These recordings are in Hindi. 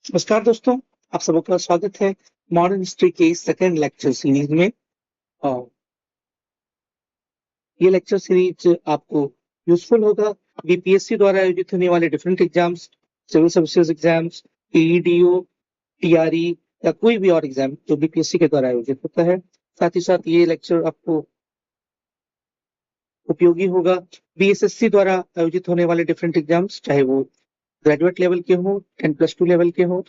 नमस्कार दोस्तों, आप सबका स्वागत है मॉडर्न हिस्ट्री के सेकंड लेक्चर सीरीज में। और ये लेक्चर सीरीज आपको यूजफुल होगा। बीपीएससी द्वारा आयोजित होने वाले different exams, civil services exams, पीईडीओ, टीआरई या कोई भी और एग्जाम जो बीपीएससी के द्वारा आयोजित होता है, साथ ही साथ ये लेक्चर आपको उपयोगी होगा। बीएसएससी द्वारा आयोजित होने वाले डिफरेंट एग्जाम्स, चाहे वो ग्रेजुएट लेवल के हो, 10+2 लेवल के हो,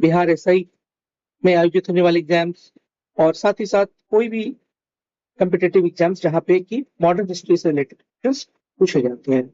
बिहार एसआई में आयोजित होने वाले एग्जाम्स, और साथ ही साथ कोई भी कम्पिटेटिव एग्जाम्स जहाँ पे कि मॉडर्न हिस्ट्री से रिलेटेड क्वेश्चंस पूछे जाते हैं।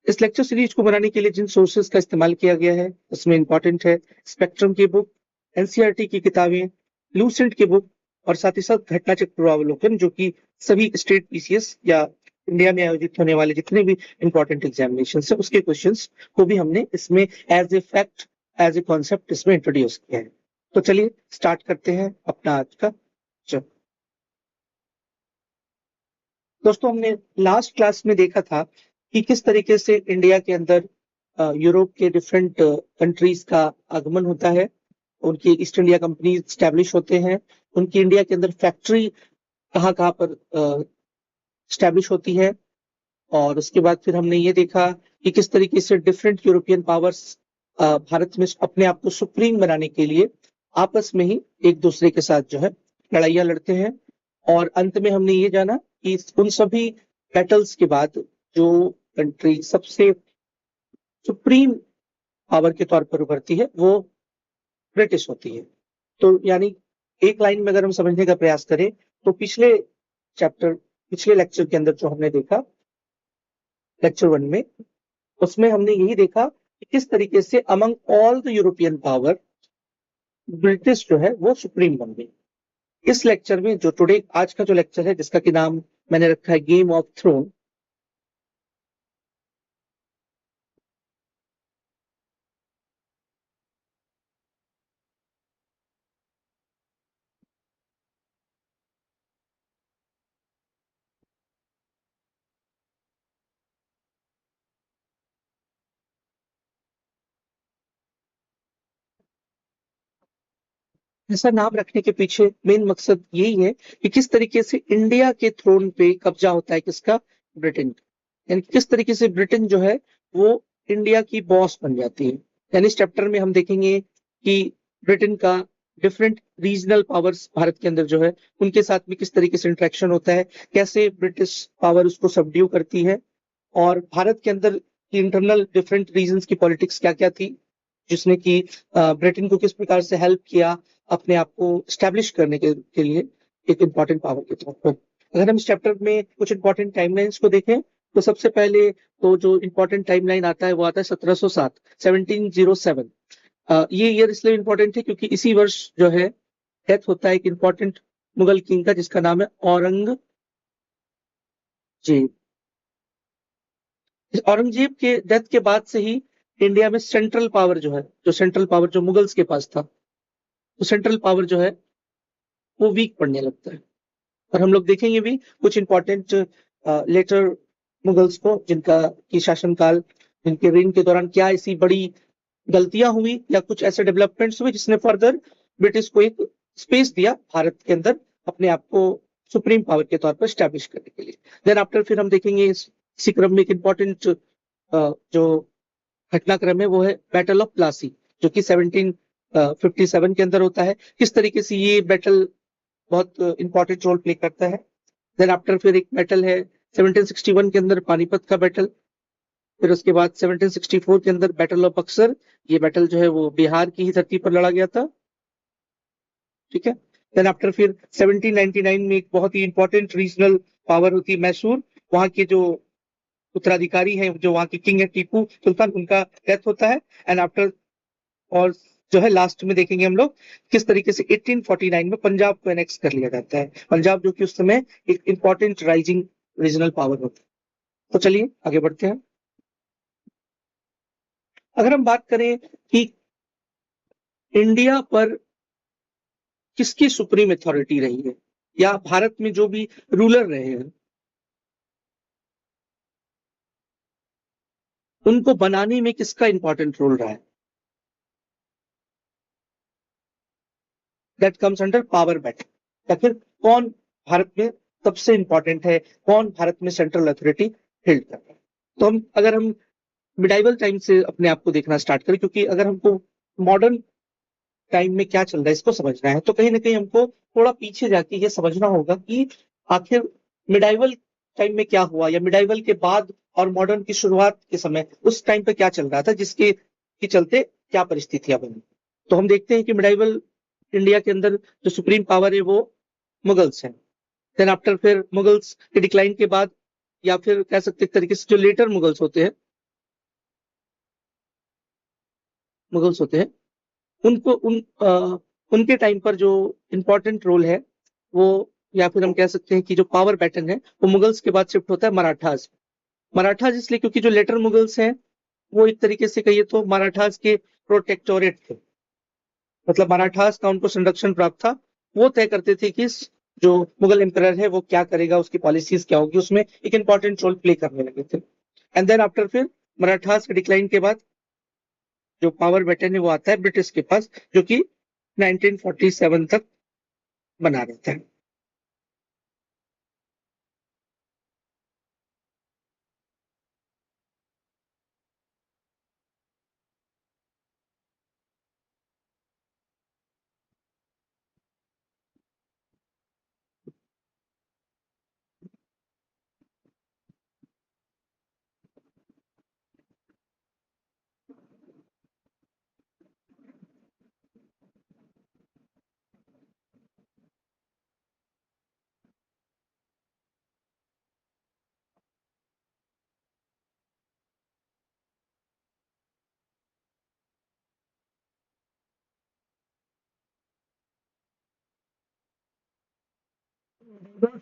इस लेक्चर सीरीज को बनाने के लिए जिन सोर्सेज का इस्तेमाल किया गया है उसमें इंपॉर्टेंट है स्पेक्ट्रम की बुक, एनसीईआरटी की किताबें, लूसेंट की बुक, और साथ ही साथ घटना चक्र पूर्वावलोकन, जो कि सभी स्टेट पीसीएस या इंडिया में आयोजित होने वाले जितने भी इंपॉर्टेंट एग्जामिनेशन है उसके क्वेश्चंस को भी हमने इसमें as a fact, as a concept इसमें इंट्रोड्यूस किया है। तो चलिए स्टार्ट करते हैं अपना आज का चैप्टर। दोस्तों, हमने लास्ट क्लास में देखा था कि किस तरीके से इंडिया के अंदर यूरोप के डिफरेंट कंट्रीज का आगमन होता है, उनकी ईस्ट इंडिया कंपनी स्टैब्लिश होते हैं, उनकी इंडिया के अंदर फैक्ट्री कहाँ कहाँ पर स्टैब्लिश होती है, और उसके बाद फिर हमने ये देखा कि किस तरीके से डिफरेंट यूरोपियन पावर्स भारत में अपने आप को सुप्रीम बनाने के लिए आपस में ही एक दूसरे के साथ जो है लड़ाइयाँ लड़ते हैं। और अंत में हमने ये जाना कि उन सभी बैटल्स के बाद जो कंट्री सबसे सुप्रीम पावर के तौर पर उभरती है वो ब्रिटिश होती है। तो यानी एक लाइन में अगर हम समझने का प्रयास करें तो पिछले लेक्चर के अंदर जो हमने देखा, लेक्चर 1 में, उसमें हमने यही देखा कि किस तरीके से among all the European power British जो है वो सुप्रीम बन गई। इस लेक्चर में जो टुडे आज का जो लेक्चर है जिसका कि नाम मैंने रखा है गेम ऑफ थ्रोन, ऐसा नाम रखने के पीछे मेन मकसद यही है कि किस तरीके से इंडिया के थ्रोन पे कब्जा होता है किसका, ब्रिटेन का। यानी किस तरीके से ब्रिटेन जो है वो इंडिया की बॉस बन जाती है। यानी इस चैप्टर में हम देखेंगे कि ब्रिटेन का डिफरेंट रीजनल पावर्स भारत के अंदर जो है उनके साथ में किस तरीके से इंटरेक्शन होता है, कैसे ब्रिटिश पावर उसको सबड्यू करती है, और भारत के अंदर इंटरनल डिफरेंट रीजन्स की पॉलिटिक्स क्या क्या थी जिसने कि ब्रिटेन को किस प्रकार से हेल्प किया अपने आप को स्टैब्लिश करने के लिए एक इंपॉर्टेंट पावर के तौर पर। अगर हम इस चैप्टर में कुछ इंपॉर्टेंट टाइमलाइंस को देखें तो सबसे पहले तो जो इंपॉर्टेंट टाइमलाइन आता है वो आता है 1707, 1707। ये ईयर इसलिए इंपॉर्टेंट है क्योंकि इसी वर्ष जो है डेथ होता है एक इंपॉर्टेंट मुगल किंग का जिसका नाम है औरंगजेब। इस औरंगजेब के डेथ के बाद से ही इंडिया में सेंट्रल पावर जो है, जो सेंट्रल पावर जो मुगल्स के पास था, वो सेंट्रल पावर जो है वो वीक पड़ने लगता है। और हम लोग देखेंगे भी कुछ इंपॉर्टेंट लेटर मुगल्स को जिनका की शासनकाल, जिनके रेन के दौरान क्या ऐसी बड़ी गलतियां हुई या कुछ ऐसे डेवलपमेंट्स हुए जिसने फर्दर ब्रिटिश को एक स्पेस दिया भारत के अंदर अपने आप को सुप्रीम पावर के तौर पर स्टैब्लिश करने के लिए। देन आफ्टर फिर हम देखेंगे इसी क्रम में एक इंपॉर्टेंट जो घटनाक्रम है वो है बैटल ऑफ प्लासी, जो कि 1757 के अंदर होता है। किस तरीके से ये बैटल बहुत इंपॉर्टेंट रोल प्ले करता है। देन आफ्टर फिर एक बैटल है 1761 के अंदर पानीपत का बैटल। फिर उसके बाद 1764 के अंदर बैटल ऑफ बक्सर, ये बैटल जो है वो बिहार की ही धरती पर लड़ा गया था। ठीक है। देन आफ्टर फिर 1799 में एक बहुत ही इंपॉर्टेंट रीजनल पावर होती है मैसूर, वहां के जो उत्तराधिकारी हैं, जो वहां के किंग है टीपू सुल्तान, उनका डेथ होता है। एंड आफ्टर और जो है लास्ट में देखेंगे हम लोग किस तरीके से 1849 में पंजाब को एनेक्स कर लिया जाता है। पंजाब जो कि उस समय एक इंपॉर्टेंट राइजिंग रीजनल पावर होता है। तो चलिए आगे बढ़ते हैं। अगर हम बात करें कि इंडिया पर किसकी सुप्रीम अथॉरिटी रही है या भारत में जो भी रूलर रहे हैं उनको बनाने में किसका इंपॉर्टेंट रोल रहा है, that comes under power battle, या फिर कौन भारत में सबसे इंपॉर्टेंट है, कौन भारत में सेंट्रल अथॉरिटी हेल्ड कर रहा है। तो अगर हम मिडाइवल टाइम से अपने आप को देखना स्टार्ट करें, क्योंकि अगर हमको मॉडर्न टाइम में क्या चल रहा है इसको समझना है, तो कहीं ना कहीं हमको थोड़ा पीछे जाके ये समझना होगा कि आखिर मिडाइवल टाइम में क्या हुआ, या मिडाइवल के बाद और मॉडर्न की शुरुआत के समय उस टाइम पे क्या चल रहा था, जिसके के चलते क्या परिस्थितियां बनी। तो हम देखते हैं कि मिडाइवल इंडिया के अंदर जो सुप्रीम पावर है वो मुगल्स हैं। देन आफ्टर फिर मुगल्स के डिक्लाइन के बाद, या फिर कह सकते एक तरीके से जो लेटर मुगल्स होते हैं उनको उनके टाइम पर जो इंपॉर्टेंट रोल है वो, या फिर हम कह सकते हैं कि जो पावर पैटर्न है वो मुगल्स के बाद शिफ्ट होता है मराठास। मराठास इसलिए क्योंकि जो लेटर मुगल्स हैं वो एक तरीके से कहिए तो मराठास के प्रोटेक्टोरेट थे, मतलब मराठास का उनको संरक्षण प्राप्त था। वो तय करते थे कि जो मुगल एम्परर है वो क्या करेगा, उसकी पॉलिसीज क्या होगी, उसमें एक इंपॉर्टेंट रोल प्ले करने लगे थे। एंड देन आफ्टर फिर मराठास के डिक्लाइन के बाद जो पावर बटन है वो आता है ब्रिटिश के पास, जो कि 1947 तक बना रहता है।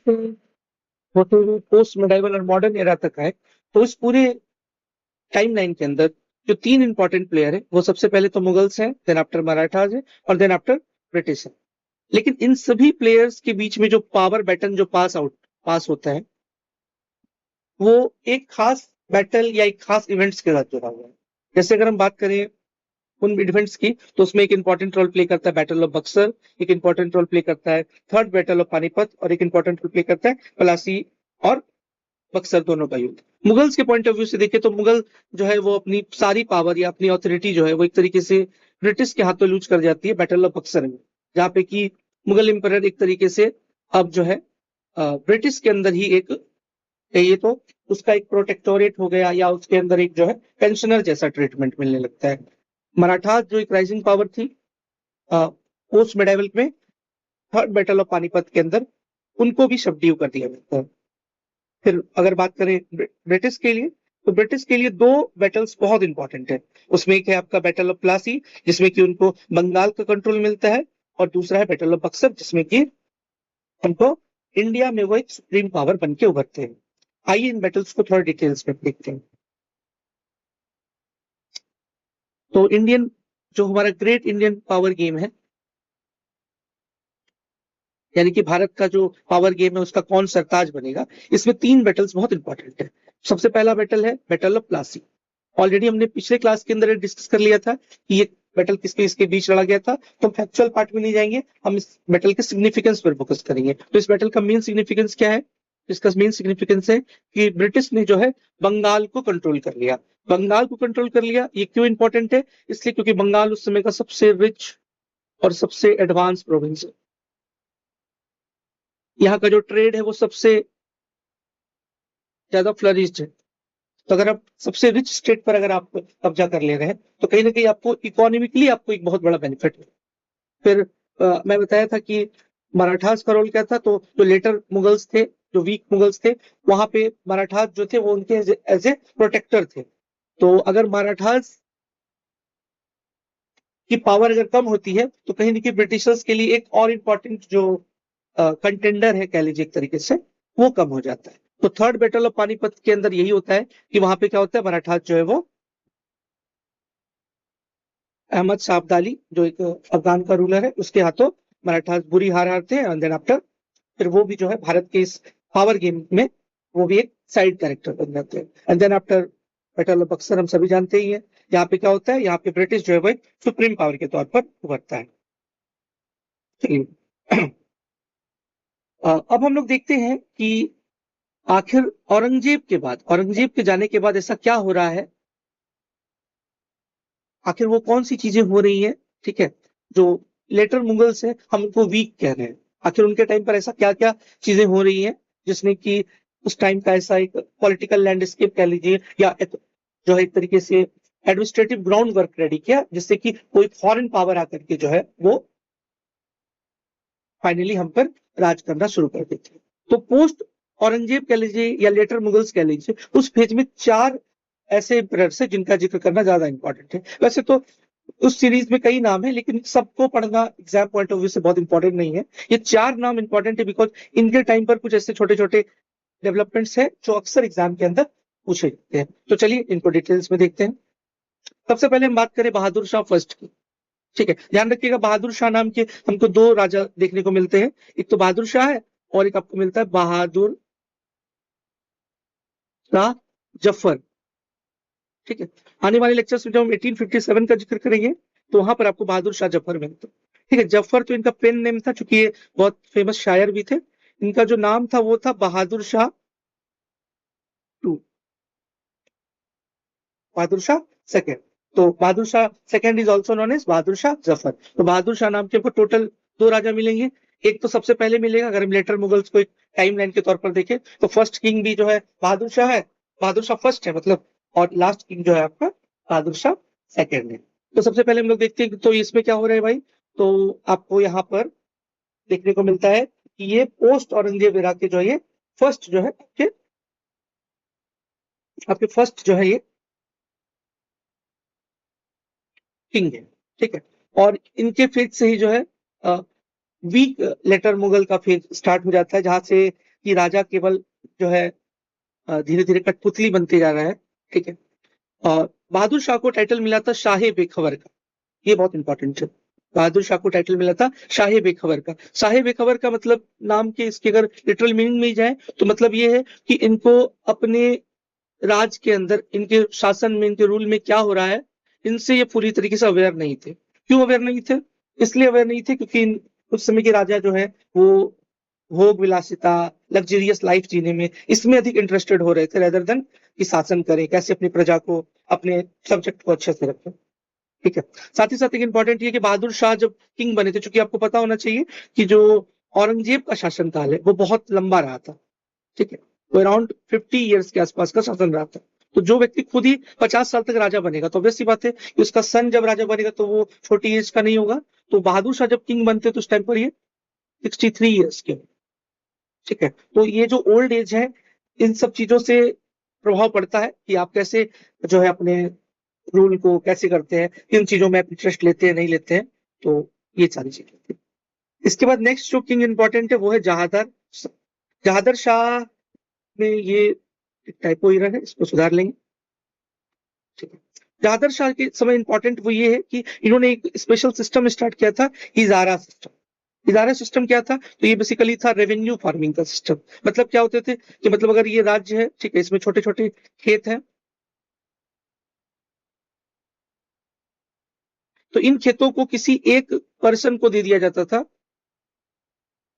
से होते हुए पोस्ट मिडाइवल और मॉडर्न एरा तक आए, तो इस पूरे टाइमलाइन के अंदर जो तीन इंपॉर्टेंट प्लेयर है वो सबसे पहले तो मुगल्स हैं, देन आफ्टर मराठाज है, और देन आफ्टर ब्रिटिश है। लेकिन इन सभी प्लेयर्स के बीच में जो पावर बैटन जो पास होता है वो एक खास बैटल या एक खास इवेंट्स के साथ जुड़ा हुआ है। जैसे अगर हम बात करें उन इवेंट्स की, तो उसमें एक इंपॉर्टेंट रोल प्ले करता है बैटल ऑफ बक्सर, एक इंपॉर्टेंट रोल प्ले करता है थर्ड बैटल ऑफ पानीपत, और एक इंपॉर्टेंट रोल प्ले करता है प्लासी और बक्सर दोनों का युद्ध। मुगल्स के पॉइंट ऑफ व्यू से देखें तो मुगल जो है वो अपनी सारी पावर या अपनी ऑथोरिटी जो है वो एक तरीके से ब्रिटिश के हाथों लूज कर जाती है बैटल ऑफ बक्सर में, जहां पे कि मुगल एम्परर एक तरीके से अब जो है ब्रिटिश के अंदर ही एक, ये तो उसका एक प्रोटेक्टोरेट हो गया, या उसके अंदर एक जो है पेंशनर जैसा ट्रीटमेंट मिलने लगता है। मराठा जो एक राइजिंग पावर थी पोस्ट मेडाइवल में, थर्ड बैटल ऑफ पानीपत के अंदर उनको भी सबड्यू कर दिया जाता है। फिर अगर बात करें ब्रिटिश के लिए, तो ब्रिटिश के लिए दो बैटल्स बहुत इंपॉर्टेंट है। उसमें एक है आपका बैटल ऑफ प्लासी, जिसमें कि उनको बंगाल का कंट्रोल मिलता है, और दूसरा है बैटल ऑफ बक्सर, जिसमें कि उनको इंडिया में वो एक सुप्रीम पावर बन के उभरते हैं। आइए इन बैटल्स को थोड़ा डिटेल्स में देखते हैं। तो इंडियन जो हमारा ग्रेट इंडियन पावर गेम है, यानी कि भारत का जो पावर गेम है उसका कौन सरताज बनेगा, इसमें तीन बैटल्स बहुत इंपॉर्टेंट है। सबसे पहला बैटल है बैटल ऑफ प्लासी। ऑलरेडी हमने पिछले क्लास के अंदर डिस्कस कर लिया था कि ये बैटल किसके इसके बीच लड़ा गया था, तो हम फैक्चुअल पार्ट में नहीं जाएंगे, हम इस बैटल के सिग्निफिकेंस पर फोकस करेंगे। तो इस बैटल का मेन सिग्निफिकेंस क्या है? इसका मेन सिग्निफिकेंस है कि ब्रिटिश ने जो है बंगाल को कंट्रोल कर लिया। बंगाल को कंट्रोल कर लिया, ये क्यों इंपॉर्टेंट है? इसलिए क्योंकि बंगाल उस समय का सबसे रिच और सबसे एडवांस प्रोविंस है। यहाँ का जो ट्रेड है वो सबसे ज्यादा फ्लरिश्ड है। तो अगर आप सबसे रिच स्टेट पर अगर आप कब्जा कर ले रहे हैं, तो कहीं ना कहीं आपको इकोनॉमिकली आपको एक बहुत बड़ा बेनिफिट है। फिर मैं बताया था कि मराठास का रोल क्या था, तो जो लेटर मुगल्स थे, जो वीक मुगल्स थे, वहां पे मराठास जो थे वो उनके एज ए प्रोटेक्टर थे। तो अगर मराठास की पावर अगर कम होती है, तो कहीं ना कहीं ब्रिटिशर्स के लिए एक और इम्पोर्टेंट जो कंटेंडर है कह लीजिए एक तरीके से, वो कम हो जाता है। तो थर्ड बैटल ऑफ पानीपत के अंदर यही होता है कि वहां पे क्या होता है, मराठास जो है वो अहमद शाह अब्दाली जो एक अफगान का रूलर है उसके हाथों मराठास बुरी हार हारते हैं। एंड देन आफ्टर फिर वो भी जो है भारत के इस पावर गेम में वो भी एक साइड कैरेक्टर बन जाते हैं। And then after battle of Buxar हम सभी जानते ही हैं, यहाँ पे क्या होता है, यहाँ पे ब्रिटिश जो है वो एक सुप्रीम पावर के तौर पर उभरता है। चलिए अब हम लोग देखते हैं कि आखिर औरंगजेब के जाने के बाद ऐसा क्या हो रहा है, आखिर वो कौन सी चीजें हो रही हैं, ठीक है, जो लेटर मुगल्स हैं हम उनको वीक कह रहे हैं। आखिर उनके टाइम पर ऐसा क्या क्या चीजें हो रही हैं जिसने कि उस टाइम का ऐसा एक पॉलिटिकल लैंडस्केप कह लीजिए या एक, जो है एक तरीके से एडमिनिस्ट्रेटिव ग्राउंड वर्क रेडी किया, जिससे कि कोई फॉरेन पावर आकर के जो है वो फाइनली हम पर राज करना शुरू कर देती है। तो पोस्ट औरंगजेब कह लीजिए या लेटर मुगल्स कह लीजिए, उस फेज में 4 ऐसे एम्परर्स है जिनका जिक्र करना ज्यादा इंपॉर्टेंट है। वैसे तो उस सीरीज में कई नाम है, लेकिन सबको पढ़ना एग्जाम पॉइंट ऑफ व्यू से बहुत इंपॉर्टेंट नहीं है। ये 4 नाम इंपॉर्टेंट है बिकॉज इनके टाइम पर कुछ ऐसे छोटे छोटे डेवलपमेंट्स है जो अक्सर एग्जाम के अंदर पूछे जाते हैं। तो चलिए इनको डिटेल्स में देखते हैं। सबसे पहले हम बात करें बहादुर शाह फर्स्ट की, ठीक है। ध्यान रखिएगा बहादुर शाह नाम के हमको 2 राजा देखने को मिलते हैं, एक तो बहादुर शाह है और एक आपको मिलता है बहादुर शाह जफर, ठीक है। आने वाले लेक्चर्स में जब हम 1857 का जिक्र करेंगे तो वहां पर आपको बहादुर शाह जफर मिलता है, ठीक है। जफर तो इनका पेन नेम था, चूंकि ये बहुत फेमस शायर भी थे। इनका जो नाम था वो था बहादुर शाह टू, बहादुर शाह सेकेंड। तो Bahadur Shah second is also known as Bahadur Shah Zafar. तो बहादुर शाह नाम के आपको टोटल 2 राजा मिलेंगे। एक तो सबसे पहले मिलेगा, अगर हम लेटर मुगल्स को एक टाइम लाइन के तौर पर देखें तो फर्स्ट किंग भी जो है बहादुर शाह है, बहादुर शाह फर्स्ट है मतलब, और लास्ट किंग जो है आपका बहादुर शाह सेकेंड है। तो सबसे पहले हम लोग देखते हैं तो इसमें क्या हो रहा है भाई। तो आपको यहाँ पर देखने को मिलता है कि ये पोस्ट औरंगजेब एरा के जो है ये फर्स्ट जो है आपके फर्स्ट जो है ये किंग है, ठीक है। और इनके फेज से ही जो है वीक लेटर मुगल का फेज स्टार्ट हो जाता है, जहां से कि राजा केवल जो है धीरे धीरे कठपुतली बनते जा रहा है, ठीक है। और बहादुर शाह को टाइटल मिला था शाहे बेखबर का, ये बहुत इंपॉर्टेंट है। बहादुर शाह को टाइटल मिला था शाहे बेखबर का। शाहे बेखबर का मतलब नाम के इसके अगर लिटरल मीनिंग में जाए तो मतलब ये है कि इनको अपने राज के अंदर, इनके शासन में, इनके रूल में क्या हो रहा है, इनसे ये पूरी तरीके से अवेयर नहीं थे। क्यों अवेयर नहीं थे? इसलिए अवेयर नहीं थे क्योंकि उस समय के राजा जो है वो भोग विलासिता, लग्जरियस लाइफ जीने में, इसमें अधिक इंटरेस्टेड हो रहे थे रेदर देन कि शासन करें, कैसे अपनी प्रजा को, अपने सब्जेक्ट को अच्छे से रखें, ठीक है। साथ ही साथ एक इंपॉर्टेंट ये कि बहादुर शाह जब किंग बने थे, चूंकि आपको पता होना चाहिए कि जो औरंगजेब का शासनकाल है वो बहुत लंबा रहा था, ठीक है। वो अराउंड 50 ईयर्स के आसपास का शासन रहा था। तो जो व्यक्ति खुद ही 50 साल तक राजा बनेगा तो ऑब्वियस सी बात है कि उसका सन जब राजा बनेगा तो वो छोटी एज का नहीं होगा। तो बहादुर शाह जब किंग बनते तो उस टाइम पर ये 63 ईयर्स के, ठीक है। तो ये जो ओल्ड एज है, इन सब चीजों से प्रभाव पड़ता है कि आप कैसे जो है अपने रूल को कैसे करते हैं, किन चीजों में आप इंटरेस्ट लेते हैं नहीं लेते हैं। तो ये सारी चीजें। इसके बाद नेक्स्ट जो किंग इंपॉर्टेंट है वो है जहादर। जहादर शाह में ये टाइपो एरर है, इसको सुधार लेंगे, ठीक है। जहादर शाह के समय इंपॉर्टेंट वो ये है कि इन्होंने एक स्पेशल सिस्टम स्टार्ट किया था, इजारा सिस्टम। इजारा सिस्टम क्या था? तो ये बेसिकली था रेवेन्यू फार्मिंग का सिस्टम। मतलब क्या होते थे कि मतलब अगर ये राज्य है, ठीक है, इसमें छोटे छोटे खेत हैं, तो इन खेतों को किसी एक पर्सन को दे दिया जाता था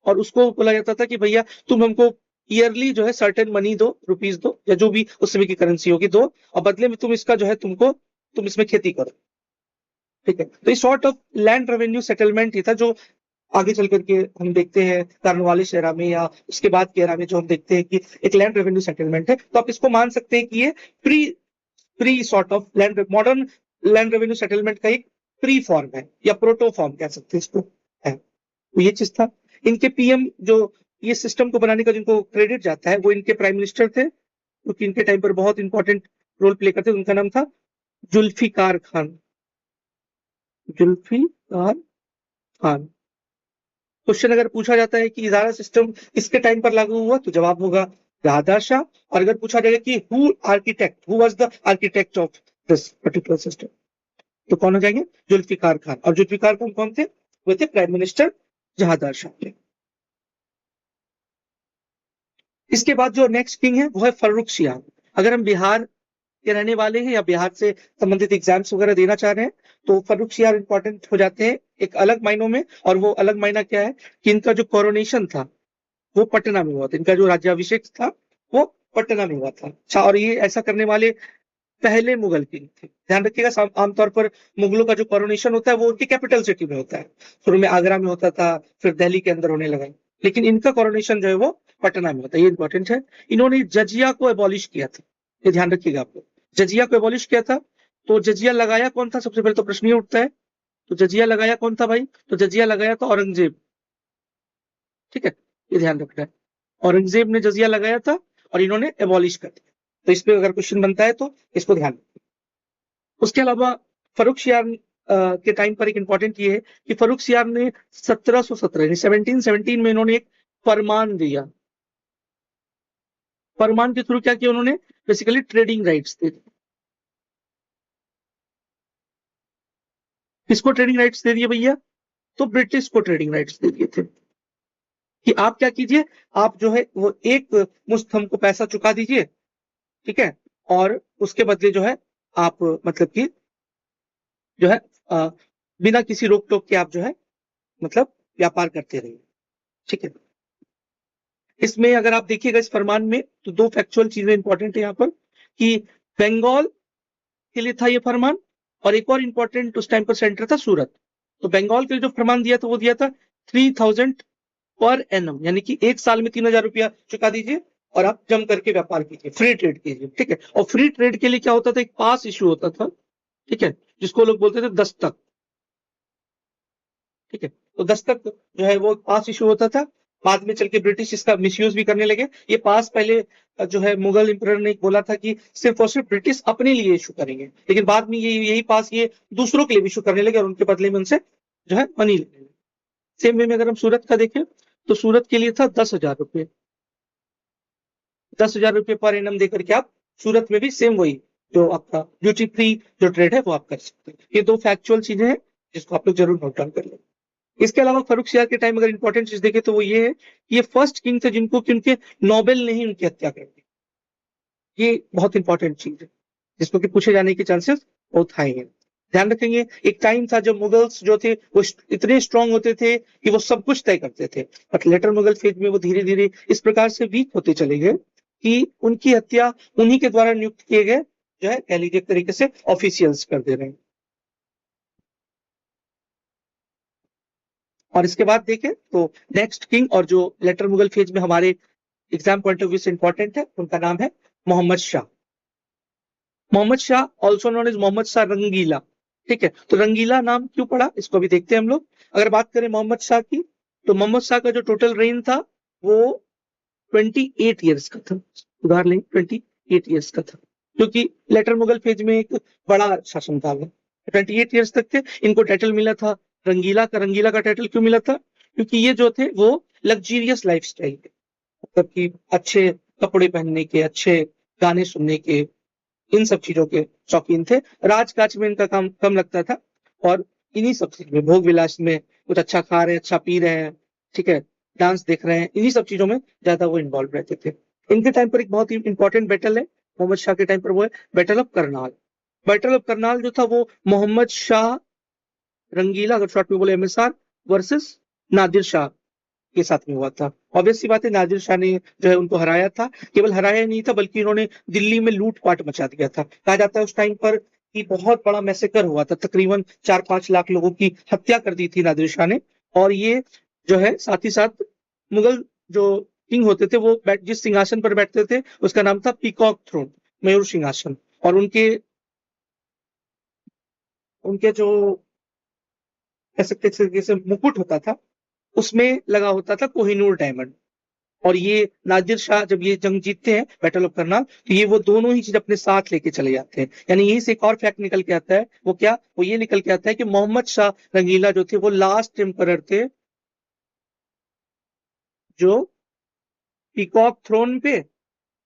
और उसको बोला जाता था कि भैया तुम हमको ईयरली जो है सर्टेन मनी दो, रुपीज दो या जो भी उस समय की करेंसी होगी दो, और बदले में तुम इसका जो है तुम इसमें खेती करो, ठीक है। तो इस sort of land revenue settlement ही था जो आगे चल करके हम देखते हैं कार्नवालिस एरा में या उसके बाद के एरा में, जो हम देखते हैं कि एक लैंड रेवेन्यू सेटलमेंट है। तो आप इसको मान सकते हैं कि ये pre pre sort of land, modern land revenue settlement का एक प्री फॉर्म है या प्रोटो फॉर्म कह सकते हैं इसको, है। तो ये चीज था। इनके पीएम जो ये सिस्टम को बनाने का जिनको क्रेडिट जाता है वो इनके प्राइम मिनिस्टर थे, क्योंकि इनके टाइम पर बहुत इंपॉर्टेंट रोल प्ले करते थे। उनका नाम था जुल्फिकार खान, जुल्फिकार खान। क्वेश्चन अगर पूछा जाता है कि इजारा सिस्टम किसके टाइम पर लागू हुआ तो जवाब होगा जहादर शाह। और अगर पूछा जाएगा कि who was the architect of this particular system, तो कौन हो जाएंगे? जुल्फिकार खान। और जुल्फिकार खान कौन थे? वो थे प्राइम मिनिस्टर जहादर शाह। इसके बाद जो नेक्स्ट किंग है वो है फर्रुख सियाह। अगर हम बिहार के रहने वाले हैं या बिहार से संबंधित एग्जाम्स वगैरह देना चाह रहे हैं तो फर्रुखसियार इंपॉर्टेंट हो जाते हैं एक अलग मायनों में। और वो अलग मायना क्या है कि इनका जो कोरोनेशन था वो पटना में हुआ था, इनका जो राज्याभिषेक था वो पटना में हुआ था। अच्छा, और ये ऐसा करने वाले पहले मुगल किंग थे। ध्यान रखिएगा, आमतौर पर मुगलों का जो कोरोनेशन होता है वो उनकी कैपिटल सिटी में होता है। शुरू में आगरा में होता था, फिर दिल्ली के अंदर होने लगा, लेकिन इनका कोरोनेशन जो है वो पटना में होता है। ये इंपॉर्टेंट है। इन्होंने जजिया को एबॉलिश किया था, ये ध्यान रखिएगा आपको। जजिया को एबॉलिश किया था, तो जजिया लगाया कौन था? सबसे पहले तो प्रश्न ये उठता है, तो जजिया लगाया कौन था भाई? तो जजिया लगाया था औरंगजेब। ठीक है, ये ध्यान रखना है। औरंगजेब ने जजिया लगाया था और इन्होंने एबॉलिश कर दिया। तो इस पे अगर क्वेश्चन बनता है तो इसको ध्यान रखिए। उसके अलावा फर्रुखसियार के टाइम पर एक इंपॉर्टेंट ये है कि फर्रुखसियार ने 1717 यानी 1717 में इन्होंने एक फरमान दिया। फरमान के थ्रू क्या किया उन्होंने? बेसिकली ट्रेडिंग राइट्स दे दिए। किसको ट्रेडिंग राइट्स दे दिए भैया? तो ब्रिटिश को ट्रेडिंग राइट्स दे दिए थे कि आप क्या कीजिए, आप जो है वो एक मुश्त हमको पैसा चुका दीजिए, ठीक है, और उसके बदले जो है आप मतलब कि जो है अ, बिना किसी रोक टोक के आप जो है मतलब व्यापार करते रहिए। ठीक है, इसमें अगर आप देखिएगा इस फरमान में तो दो फैक्चुअल चीजें इंपॉर्टेंट है यहाँ पर कि बंगाल के लिए था ये फरमान, और एक और इंपॉर्टेंट उस टाइम पर सेंटर था सूरत। तो बंगाल के लिए जो फरमान दिया था वो दिया था 3000 पर एनम, यानी कि एक साल में 3000 रुपया चुका दीजिए और आप जम करके व्यापार कीजिए, फ्री ट्रेड कीजिए। ठीक है, और फ्री ट्रेड के लिए क्या होता था? एक पास इशू होता था, ठीक है, जिसको लोग बोलते थे दस्तक। ठीक है, तो दस्तक जो है वो पास इशू होता था। बाद में चल के ब्रिटिश इसका मिसयूज भी करने लगे। ये पास पहले जो है मुगल एम्परर ने बोला था कि सिर्फ और सिर्फ ब्रिटिश अपने लिए इशू करेंगे, लेकिन बाद में यही पास ये दूसरों के लिए इशू करने लगे और उनके बदले में उनसे जो है मनी लेने लगे। सेम वे में अगर हम सूरत का देखें तो सूरत के लिए था 10,000 रुपये। 10,000 रुपये पर एनम देकर के आप सूरत में भी सेम वही जो आपका ड्यूटी फ्री जो ट्रेड है वो आप कर सकते हैं। ये दो फैक्चुअल चीजें हैं जिसको आप लोग जरूर नोट डाउन कर लें। इसके अलावा फर्रुखसियार के टाइम अगर इंपॉर्टेंट चीज देखें तो वो ये है कि ये फर्स्ट किंग थे जिनको कि उनके नोबेल ने ही उनकी हत्या कर दी। ये बहुत इंपॉर्टेंट चीज है जिसको कि पूछे जाने के चांसेस बहुत हाई है। ध्यान रखेंगे, एक टाइम था जब मुगल्स जो थे वो इतने स्ट्रांग होते थे कि वो सब कुछ तय करते थे, बट लेटर मुगल फेज में वो धीरे धीरे इस प्रकार से वीक होते चले गए कि उनकी हत्या उन्हीं के द्वारा नियुक्त किए गए जो है कह लीजिए एक तरीके से ऑफिशियल्स कर दे रहे हैं। और इसके बाद देखें तो नेक्स्ट किंग और जो लेटर मुगल फेज में हमारे एग्जाम पॉइंट ऑफ व्यू से इंपॉर्टेंट है उनका नाम है Mohammad Shah. Mohammad Shah also known as Mohammad Shah Rangila. ठीक है, तो रंगीला नाम क्यों पड़ा इसको भी देखते हैं हम लोग। अगर बात करें मोहम्मद शाह की तो मोहम्मद शाह का जो टोटल रेन था वो 28 ईयर्स का था। सुधार लें, 28 ईयर्स का था, क्योंकि लेटर मुगल फेज में एक बड़ा शासनकाल है। 28 ईयर्स तक थे। इनको टाइटल मिला था रंगीला का। रंगीला का टाइटल क्यों मिला था? क्योंकि ये जो थे वो लग्जीरियस लाइफ स्टाइल के, मतलब कि अच्छे कपड़े पहनने के, अच्छे गाने सुनने के, इन सब चीजों के शौकीन थे। राजकाज में इनका काम कम लगता था और इन्हीं सब चीज में, भोग विलास में, कुछ अच्छा खा रहे हैं, अच्छा पी रहे हैं, ठीक है, डांस देख रहे हैं, इन्हीं सब चीजों में ज्यादा वो इन्वॉल्व रहते थे। इनके टाइम पर एक बहुत ही इंपॉर्टेंट बैटल है मोहम्मद शाह के टाइम पर, वो है battle of Karnal. Battle of Karnal जो था वो मोहम्मद शाह रंगीला, अगर शॉर्ट में बोले एमएसआर, वर्सेस नादिर शाह के साथ में हुआ था। ऑब्वियस सी बात है, नादिर शाह ने जो है उनको हराया था। केवल हराया ही नहीं था बल्कि इन्होंने दिल्ली में लूटपाट मचा दिया था। कहा जाता है उस टाइम पर कि बहुत बड़ा मैसेकर हुआ था, तकरीबन 4-5 लाख लोगों की हत्या कर दी थी नादिर शाह ने। और ये जो है साथ ही साथ मुगल जो किंग होते थे वो जिस सिंहासन पर बैठते थे उसका नाम था पीकॉक थ्रोन, मयूर सिंहासन। और उनके उनके जो कह सकते हैं एक तरीके से मुकुट होता था उसमें लगा होता था कोहिनूर डायमंड। और ये नादिर शाह जब ये जंग जीतते हैं बैटल ऑफ करनाल तो ये वो दोनों ही चीज अपने साथ लेके चले जाते हैं। यानी यही से एक और फैक्ट निकल के आता है, वो क्या? वो ये निकल के आता है कि मोहम्मद शाह रंगीला जो थे वो लास्ट एम्परर थे जो पीकॉक थ्रोन पे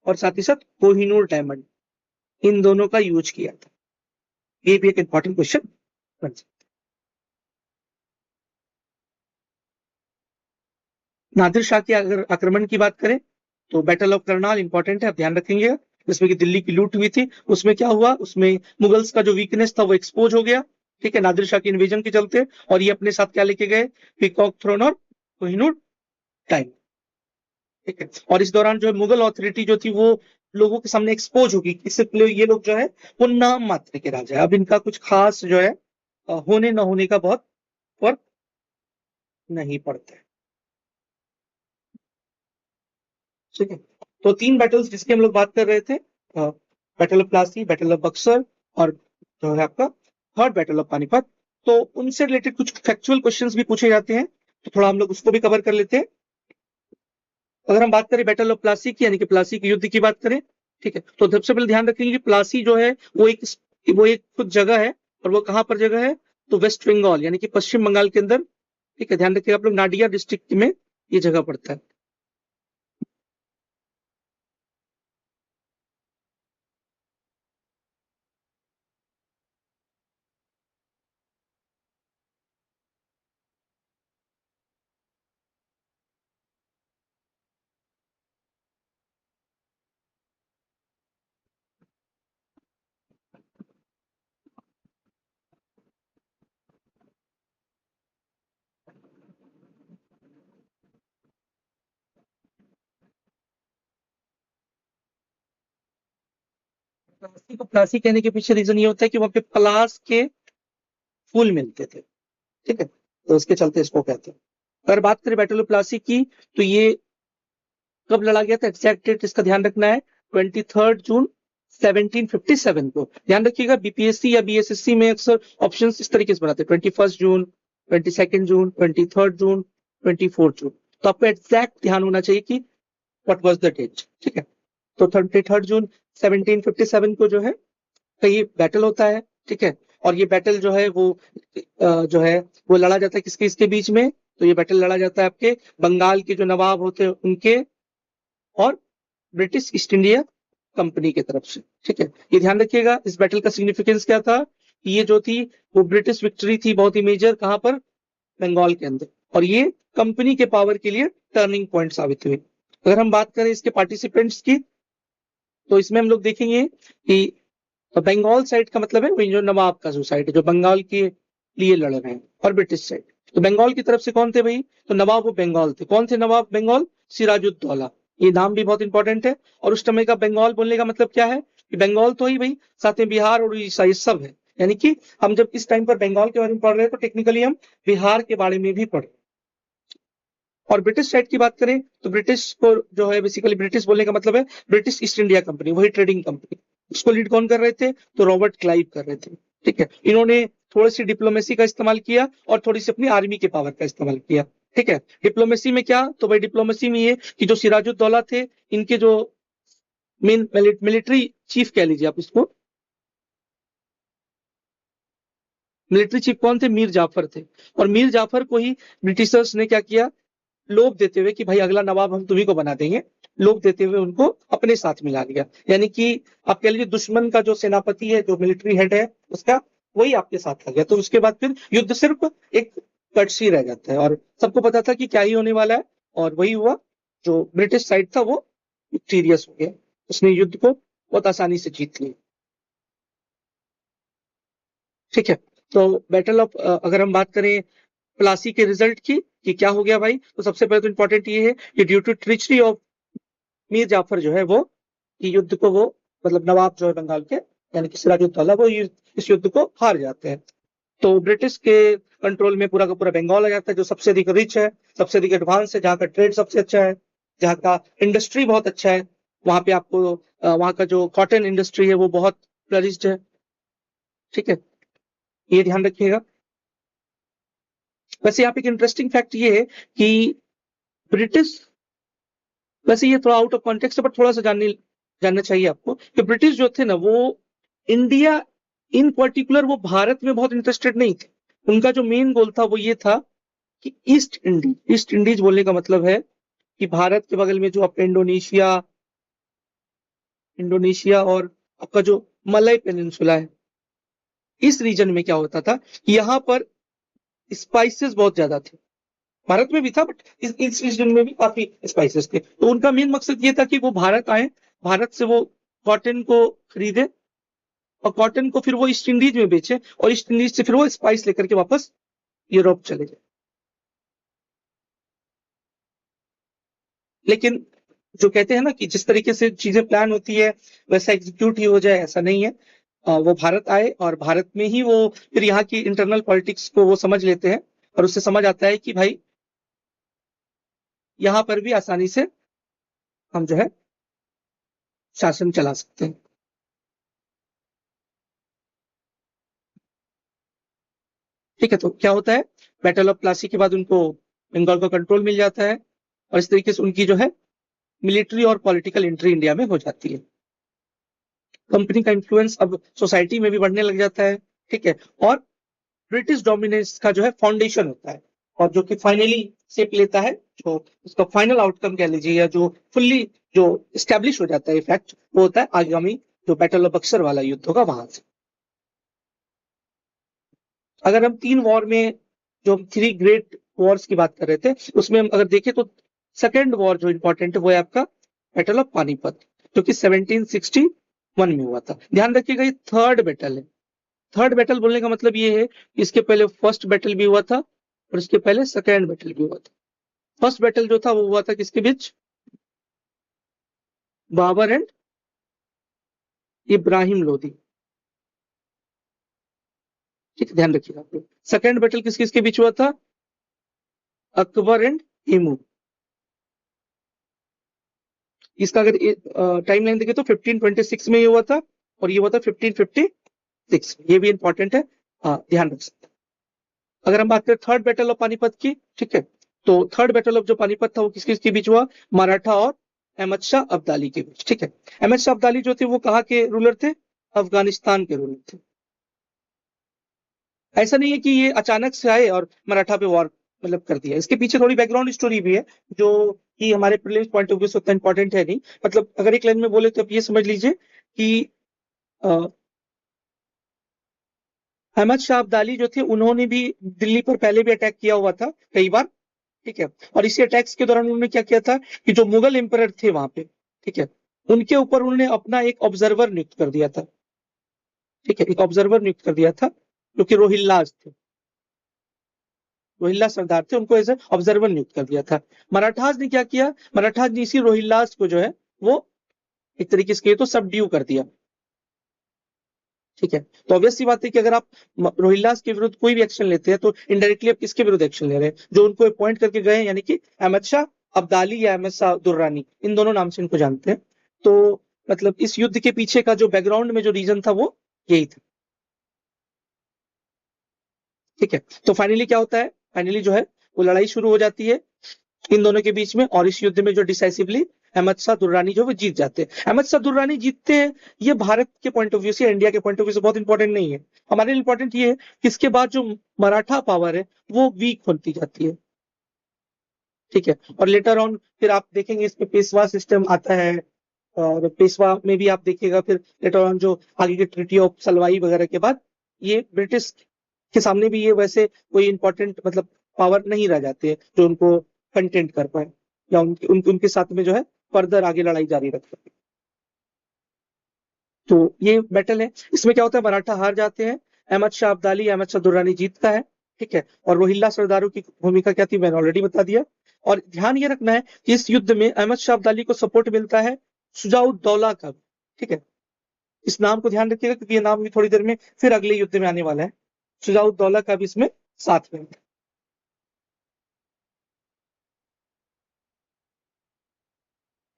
और साथ ही साथ कोहिनूर डायमंड इन दोनों का यूज किया था। ये भी एक इंपॉर्टेंट क्वेश्चन बन सकता है। नादिर शाह के अगर आक्रमण की बात करें तो बैटल ऑफ करनाल इंपॉर्टेंट है, आप ध्यान रखेंगे। जिसमें कि दिल्ली की लूट हुई थी। उसमें क्या हुआ, उसमें मुगल्स का जो वीकनेस था वो एक्सपोज हो गया, ठीक है, नादिर शाह के इन्वेजन के चलते। और ये अपने साथ क्या लेके गए, पीकॉक थ्रोन और कोहिनूर टाइम, ठीक है। और इस दौरान जो है मुगल अथॉरिटी जो थी वो लोगों के सामने एक्सपोज होगी, इससे ये लोग जो है वो नाम मात्र के राजा है, अब इनका कुछ खास जो है होने न होने का बहुत फर्क नहीं पड़ता है, ठीक है। तो 3 बैटल्स जिसकी हम लोग बात कर रहे थे, battle of Plassey, battle of Buxar, और जो है आपका थर्ड बैटल ऑफ पानीपत। तो उनसे रिलेटेड कुछ फैक्चुअल क्वेश्चंस भी पूछे जाते हैं, तो थोड़ा हम लोग उसको भी कवर कर लेते हैं। अगर हम बात करें बैटल ऑफ प्लासी की, यानी कि प्लासी के युद्ध की बात करें, ठीक है, तो सबसे पहले ध्यान रखेंगे कि प्लासी जो है वो एक खुद जगह है, और वो कहां पर जगह है, तो वेस्ट बंगाल यानी कि पश्चिम बंगाल के अंदर, ठीक है, ध्यान रखिएगा आप लोग, नाडिया डिस्ट्रिक्ट में ये जगह पड़ता है। प्लासी को प्लासी कहने के पीछे रीजन ये होता है कि वहां पे पलास के फूल मिलते थे, ठीक है, तो उसके चलते इसको कहते हैं। अगर बात करें बैटल ऑफ प्लासी की, तो ये कब लड़ा गया था, एग्जैक्ट डेट इसका ध्यान रखना है, 23 जून 1757 को। ध्यान रखिएगा, बीपीएससी या बीएसएससी में अक्सर ऑप्शन इस तरीके से बनाते हैं, 21 जून, 22 जून, 23 जून, 24 जून। तो आपको एग्जैक्ट ध्यान होना चाहिए कि व्हाट वाज द डेट, ठीक है। तो 23 जून 1757 को जो है का ये बैटल होता है, ठीक है। और ये बैटल जो है वो जो है वो लड़ा जाता है किसके इसके बीच में, तो ये बैटल लड़ा जाता है आपके बंगाल के जो नवाब होते हैं उनके और ब्रिटिश ईस्ट इंडिया कंपनी की तरफ से, ठीक है। ये ध्यान रखिएगा, इस बैटल का सिग्निफिकेंस क्या था, कि ये जो थी वो ब्रिटिश विक्ट्री थी, बहुत ही मेजर, कहां पर, बंगाल के अंदर, और ये कंपनी के पावर के लिए टर्निंग पॉइंट साबित हुई। अगर हम बात करें इसके पार्टिसिपेंट्स की, तो इसमें हम लोग देखेंगे कि बंगाल साइड का मतलब है वही जो नवाब का जो साइड है, जो बंगाल के लिए लड़ रहे हैं, और ब्रिटिश साइड, तो बंगाल की तरफ से कौन थे भाई, तो नवाब वो बंगाल थे, कौन थे नवाब बंगाल, सिराजुद्दौला। ये नाम भी बहुत इंपॉर्टेंट है। और उस समय का बंगाल बोलने का मतलब क्या है, कि बंगाल तो ही भाई, साथ में बिहार और उड़ीसा ये सब है, यानी कि हम जब इस टाइम पर बंगाल के बारे में पढ़ रहे हैं तो टेक्निकली हम बिहार के बारे में भी पढ़ रहे हैं। और ब्रिटिश साइड की बात करें, तो ब्रिटिश को जो है बेसिकली, ब्रिटिश बोलने का मतलब है ब्रिटिश ईस्ट इंडिया कंपनी, वही ट्रेडिंग कंपनी। उसको लीड कौन कर रहे थे, तो रॉबर्ट क्लाइव कर रहे थे, ठीक है। इन्होंने थोड़ी सी डिप्लोमेसी का इस्तेमाल किया और थोड़ी सी अपनी आर्मी के पावर का इस्तेमाल किया, ठीक है। डिप्लोमेसी में क्या, तो भाई डिप्लोमेसी में ये कि जो सिराजुद्दौला थे, इनके जो मेन मिलिट्री चीफ कह लीजिए आप इसको, मिलिट्री चीफ कौन थे, मीर जाफर थे। और मीर जाफर को ही ब्रिटिशर्स ने क्या किया, लोभ देते हुए कि भाई अगला नवाब हम तुम्ही को बना देंगे, लोभ देते हुए उनको अपने साथ मिला लिया। यानी कि आप कह लीजिए दुश्मन का जो सेनापति है, जो मिलिट्री हेड है उसका, वही आपके साथ आ गया। तो उसके बाद फिर युद्ध सिर्फ एक कटसी रह जाता है, और सबको पता था कि क्या ही होने वाला है, और वही हुआ, जो ब्रिटिश साइड था वो विक्टीरियस हो गया, उसने युद्ध को बहुत आसानी से जीत लिया, ठीक है। तो बैटल ऑफ, अगर हम बात करें प्लासी के रिजल्ट की कि क्या हो गया भाई, तो सबसे पहले तो इंपॉर्टेंट ये है कि due to treachery of Mir Jafar जो है वो, कि युद्ध को वो, मतलब नवाब जो है बंगाल के, यानी कि सिराजुद्दौला, वो इस युद्ध को हार जाते हैं। तो ब्रिटिश के कंट्रोल में पूरा का पूरा बंगाल आ जाता है, जो सबसे अधिक रिच है, सबसे अधिक एडवांस है, जहाँ का ट्रेड सबसे अच्छा है, जहाँ का इंडस्ट्री बहुत अच्छा है। वहां पे आपको वहां का जो कॉटन इंडस्ट्री है वो बहुत फ्लरिश्ड है, ठीक है, ये ध्यान रखिएगा। वैसे यहाँ पे एक इंटरेस्टिंग फैक्ट ये है कि ब्रिटिश, वैसे ये थोड़ा आउट ऑफ कॉन्टेक्स्ट है बट थोड़ा सा जानना चाहिए आपको, कि ब्रिटिश जो थे ना वो इंडिया इन पर्टिकुलर, वो भारत में बहुत इंटरेस्टेड नहीं थे। उनका जो मेन गोल था वो ये था कि ईस्ट इंडीज बोलने का मतलब है कि भारत के बगल में जो आपका इंडोनेशिया और आपका जो मलय पेनिनसुला है, इस रीजन में क्या होता था कि यहाँ पर स्पाइसेस बहुत ज्यादा थे। भारत में भी था बट इस रीजन में भी काफी स्पाइसेस थे, तो उनका मेन मकसद ये था कि वो भारत आए, भारत से वो कॉटन को खरीदे और कॉटन को फिर वो ईस्ट इंडीज में बेचे और ईस्ट इंडीज से फिर वो स्पाइस लेकर के वापस यूरोप चले जाए। लेकिन जो कहते हैं ना कि जिस तरीके से चीजें प्लान होती है वैसा एग्जीक्यूट ही हो जाए, ऐसा नहीं है। वो भारत आए और भारत में ही वो फिर यहाँ की इंटरनल पॉलिटिक्स को वो समझ लेते हैं और उससे समझ आता है कि भाई यहाँ पर भी आसानी से हम जो है शासन चला सकते हैं। ठीक है, तो क्या होता है, बैटल ऑफ प्लासी के बाद उनको बंगाल का कंट्रोल मिल जाता है और इस तरीके से उनकी जो है मिलिट्री और पॉलिटिकल एंट्री इंडिया में हो जाती है। कंपनी का इन्फ्लुएंस अब सोसाइटी में भी बढ़ने लग जाता है। ठीक है, और ब्रिटिश डोमिनेंस का जो है फाउंडेशन होता है और जो कि फाइनली शेप लेता है, जो उसका फाइनल आउटकम कह लीजिए या जो फुल्ली जो स्टैब्लिश हो जाता है इफेक्ट, वो होता है आगामी जो बैटल ऑफ बक्सर वाला युद्ध होगा वहां से। अगर हम 3 वॉर में जो 3 ग्रेट वॉर्स की बात कर रहे थे उसमें हम अगर देखें तो सेकेंड वॉर जो इंपॉर्टेंट है वो है आपका बैटल ऑफ पानीपत, जो कि 1761 में हुआ था। ध्यान रखिएगा ये थर्ड बैटल है। थर्ड बैटल बोलने का मतलब ये है कि इसके पहले फर्स्ट बैटल भी हुआ था और इसके पहले सेकेंड बैटल भी हुआ था। फर्स्ट बैटल जो था वो हुआ था किसके बीच, बाबर एंड इब्राहिम लोदी। ठीक है, ध्यान रखिएगा आप लोग। सेकेंड बैटल किस किसके बीच हुआ था, अकबर एंड हेमू। इसका अगर टाइमलाइन देखें तो 1526 में ये हुआ था और ये हुआ था 1556। ये भी इंपॉर्टेंट है, ध्यान रख सकते हैं। अगर हम बात करें थर्ड बैटल ऑफ पानीपत की, ठीक है, तो थर्ड बैटल ऑफ जो पानीपत था वो किस किसके बीच हुआ, मराठा और अहमद शाह अब्दाली के बीच। ठीक है, अहमद शाह अब्दाली जो थे वो कहाँ के रूलर थे, अफगानिस्तान के रूलर थे। ऐसा नहीं है कि ये अचानक से आए और मराठा पे वॉर मतलब कर दिया, इसके पीछे थोड़ी बैकग्राउंड स्टोरी भी है जो कि हमारे प्रीलिम्स पॉइंट ऑफ व्यू से उतना इंपॉर्टेंट है नहीं। मतलब अगर एक लाइन में बोले तो आप ये समझ लीजिए कि अहमद शाह अब्दाली जो थे उन्होंने भी दिल्ली पर पहले भी अटैक किया हुआ था कई बार। ठीक है, और इसी अटैक्स के दौरान उन्होंने क्या किया था कि जो मुगल एम्परर थे वहां पे, ठीक है, उनके ऊपर उन्होंने अपना एक ऑब्जर्वर नियुक्त कर दिया था। ठीक है, एक ऑब्जर्वर नियुक्त कर दिया था जो कि रोहिल्लाज थे, रोहिल्ला सरदार थे, उनको एज ए ऑब्जर्वर नियुक्त कर दिया था। मराठास ने क्या किया, मराठास ने इसी रोहिल्लास को जो है वो एक तरीके से तो सबड्यू कर दिया। ठीक है, तो ऑब्वियस सी बात है कि अगर आप रोहिल्लास के विरुद्ध कोई भी एक्शन लेते हैं तो इनडायरेक्टली आप किसके विरुद्ध एक्शन ले रहे हैं, जो उनको अपॉइंट करके गए, यानी कि अहमद शाह अब्दाली या अहमद शाह दुर्रानी, इन दोनों नाम से इनको जानते हैं। तो मतलब इस युद्ध के पीछे का जो बैकग्राउंड में जो रीजन था वो यही था। ठीक है, तो फाइनली क्या होता है, फाइनली जो है वो लड़ाई शुरू हो जाती है इन दोनों के बीच में और इस युद्ध में जो डिसाइसिवली अहमद शाह दुर्रानी जो वो जीत जाते हैं। अहमद शाह दुर्रानी जीतते हैं, ये भारत के पॉइंट ऑफ व्यू से, इंडिया के पॉइंट ऑफ व्यू से बहुत इंपॉर्टेंट नहीं है। हमारे लिए इंपॉर्टेंट ये है कि इसके बाद जो मराठा पावर है वो वीक होती जाती है। ठीक है, और लेटर ऑन फिर आप देखेंगे इसमें पेशवा सिस्टम आता है और पेशवा में भी आप देखिएगा फिर लेटर ऑन जो आगे के ट्रिटी ऑफ सलवाई वगैरह के बाद ये ब्रिटिश के सामने भी ये वैसे कोई इंपॉर्टेंट मतलब पावर नहीं रह जाते हैं जो उनको कंटेंट कर पाए या उनके साथ में जो है फर्दर आगे लड़ाई जारी रख सके। तो ये बैटल है, इसमें क्या होता है, मराठा हार जाते हैं, अहमद शाह अब्दाली अहमद शाह दुर्रानी जीतता है। ठीक है, और रोहिल्ला सरदारों की भूमिका क्या थी मैंने ऑलरेडी बता दिया। और ध्यान ये रखना है कि इस युद्ध में अहमद शाह अब्दाली को सपोर्ट मिलता है शुजाउद्दौला का। ठीक है, इस नाम को ध्यान रखिएगा क्योंकि ये नाम भी थोड़ी देर में फिर अगले युद्ध में आने वाला है। शुजाउद्दौला का भी इसमें साथ में।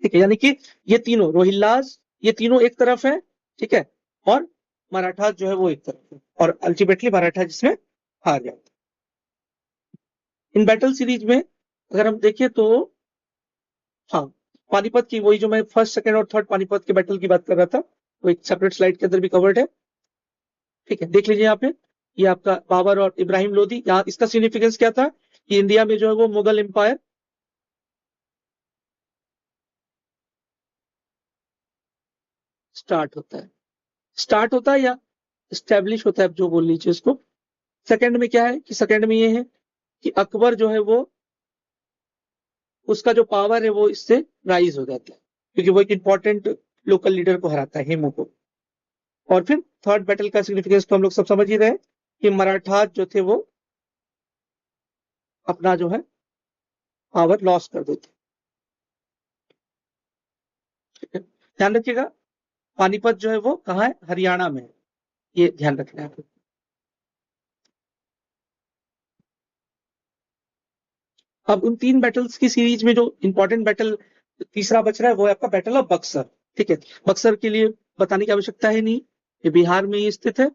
ठीक है, यानी कि ये तीनों रोहिल्लास, ये तीनों एक तरफ है, ठीक है, और मराठा जो है वो एक तरफ है और अल्टीमेटली मराठा जिसमें हार जाता है। इन बैटल सीरीज में अगर हम देखें तो हाँ, पानीपत की वही जो मैं फर्स्ट सेकंड और थर्ड पानीपत के बैटल की बात कर रहा था वो एक सेपरेट स्लाइड के अंदर भी कवर्ड है। ठीक है, देख लीजिए यहाँ पे, ये आपका बाबर और इब्राहिम लोदी, यहाँ इसका सिग्निफिकेंस क्या था कि इंडिया में जो है वो मुगल एम्पायर स्टार्ट होता है, स्टार्ट होता है या स्टैब्लिश होता है, आप जो बोल लीजिए इसको। सेकंड में क्या है कि सेकंड में ये है कि अकबर जो है वो उसका जो पावर है वो इससे राइज हो जाता है क्योंकि वो एक इंपॉर्टेंट लोकल लीडर को हराता है, हेमू को। और फिर थर्ड बैटल का सिग्निफिकेंस तो हम लोग सब समझ ही रहे हैं कि मराठा जो थे वो अपना जो है पावर लॉस कर देते। ठीक है, ध्यान रखिएगा, पानीपत जो है वो कहाँ है, हरियाणा में है, ये ध्यान रखना है आपको। अब उन 3 बैटल्स की सीरीज में जो इंपॉर्टेंट बैटल तीसरा बच रहा है वो है आपका बैटल ऑफ बक्सर। ठीक है, बक्सर के लिए बताने की आवश्यकता है नहीं, ये बिहार में ही स्थित है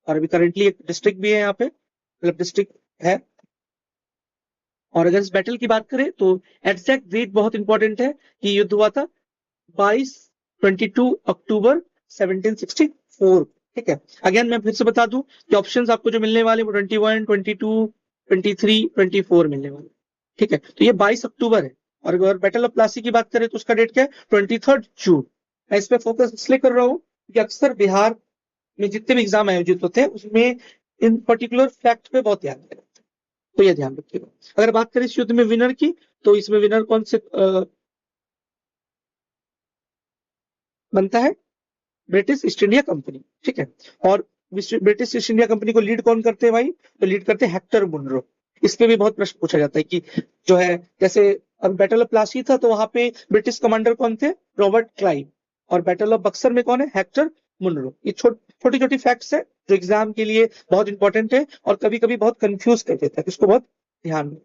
और अभी करेंटली एक डिस्ट्रिक्ट भी है यहाँ पे, मतलब डिस्ट्रिक्ट है। और अगर इस बैटल की बात करें तो एग्जैक्ट डेट बहुत इंपॉर्टेंट है कि युद्ध हुआ था 22 अक्टूबर 1764। ठीक है, अगेन मैं फिर से बता दूं कि ऑप्शंस आपको जो मिलने वाले वो 21, 22, 23, 24 मिलने वाले। ठीक है, तो ये 22 अक्टूबर है। और अगर बैटल ऑफ प्लासी की बात करें तो उसका डेट क्या है, 23 जून। मैं इस पे फोकस इसलिए कर रहा हूँ कि अक्सर बिहार में जितने भी एग्जाम आयोजित होते हैं उसमें इन पर्टिकुलर फैक्ट पे बहुत ध्यान देना, तो ये ध्यान रखिएगा। अगर बात करें इस युद्ध में विनर की, तो इसमें विनर कौन से बनता है, ब्रिटिश ईस्ट इंडिया कंपनी। ठीक है, और ब्रिटिश ईस्ट इंडिया कंपनी को लीड कौन करते हैं भाई, तो लीड करते हैं हेक्टर मुनरो। इस पे भी बहुत प्रश्न पूछा जाता है कि जो है, जैसे अब बैटल ऑफ प्लासी था तो वहां पे ब्रिटिश कमांडर कौन थे, रॉबर्ट क्लाइव, और बैटल ऑफ बक्सर में कौन है, हेक्टर मुनरो। ये छोटी छोटी फैक्ट्स है जो एग्जाम के लिए बहुत इंपॉर्टेंट है और कभी कभी बहुत कंफ्यूज कर देता है, इसको बहुत ध्यान में।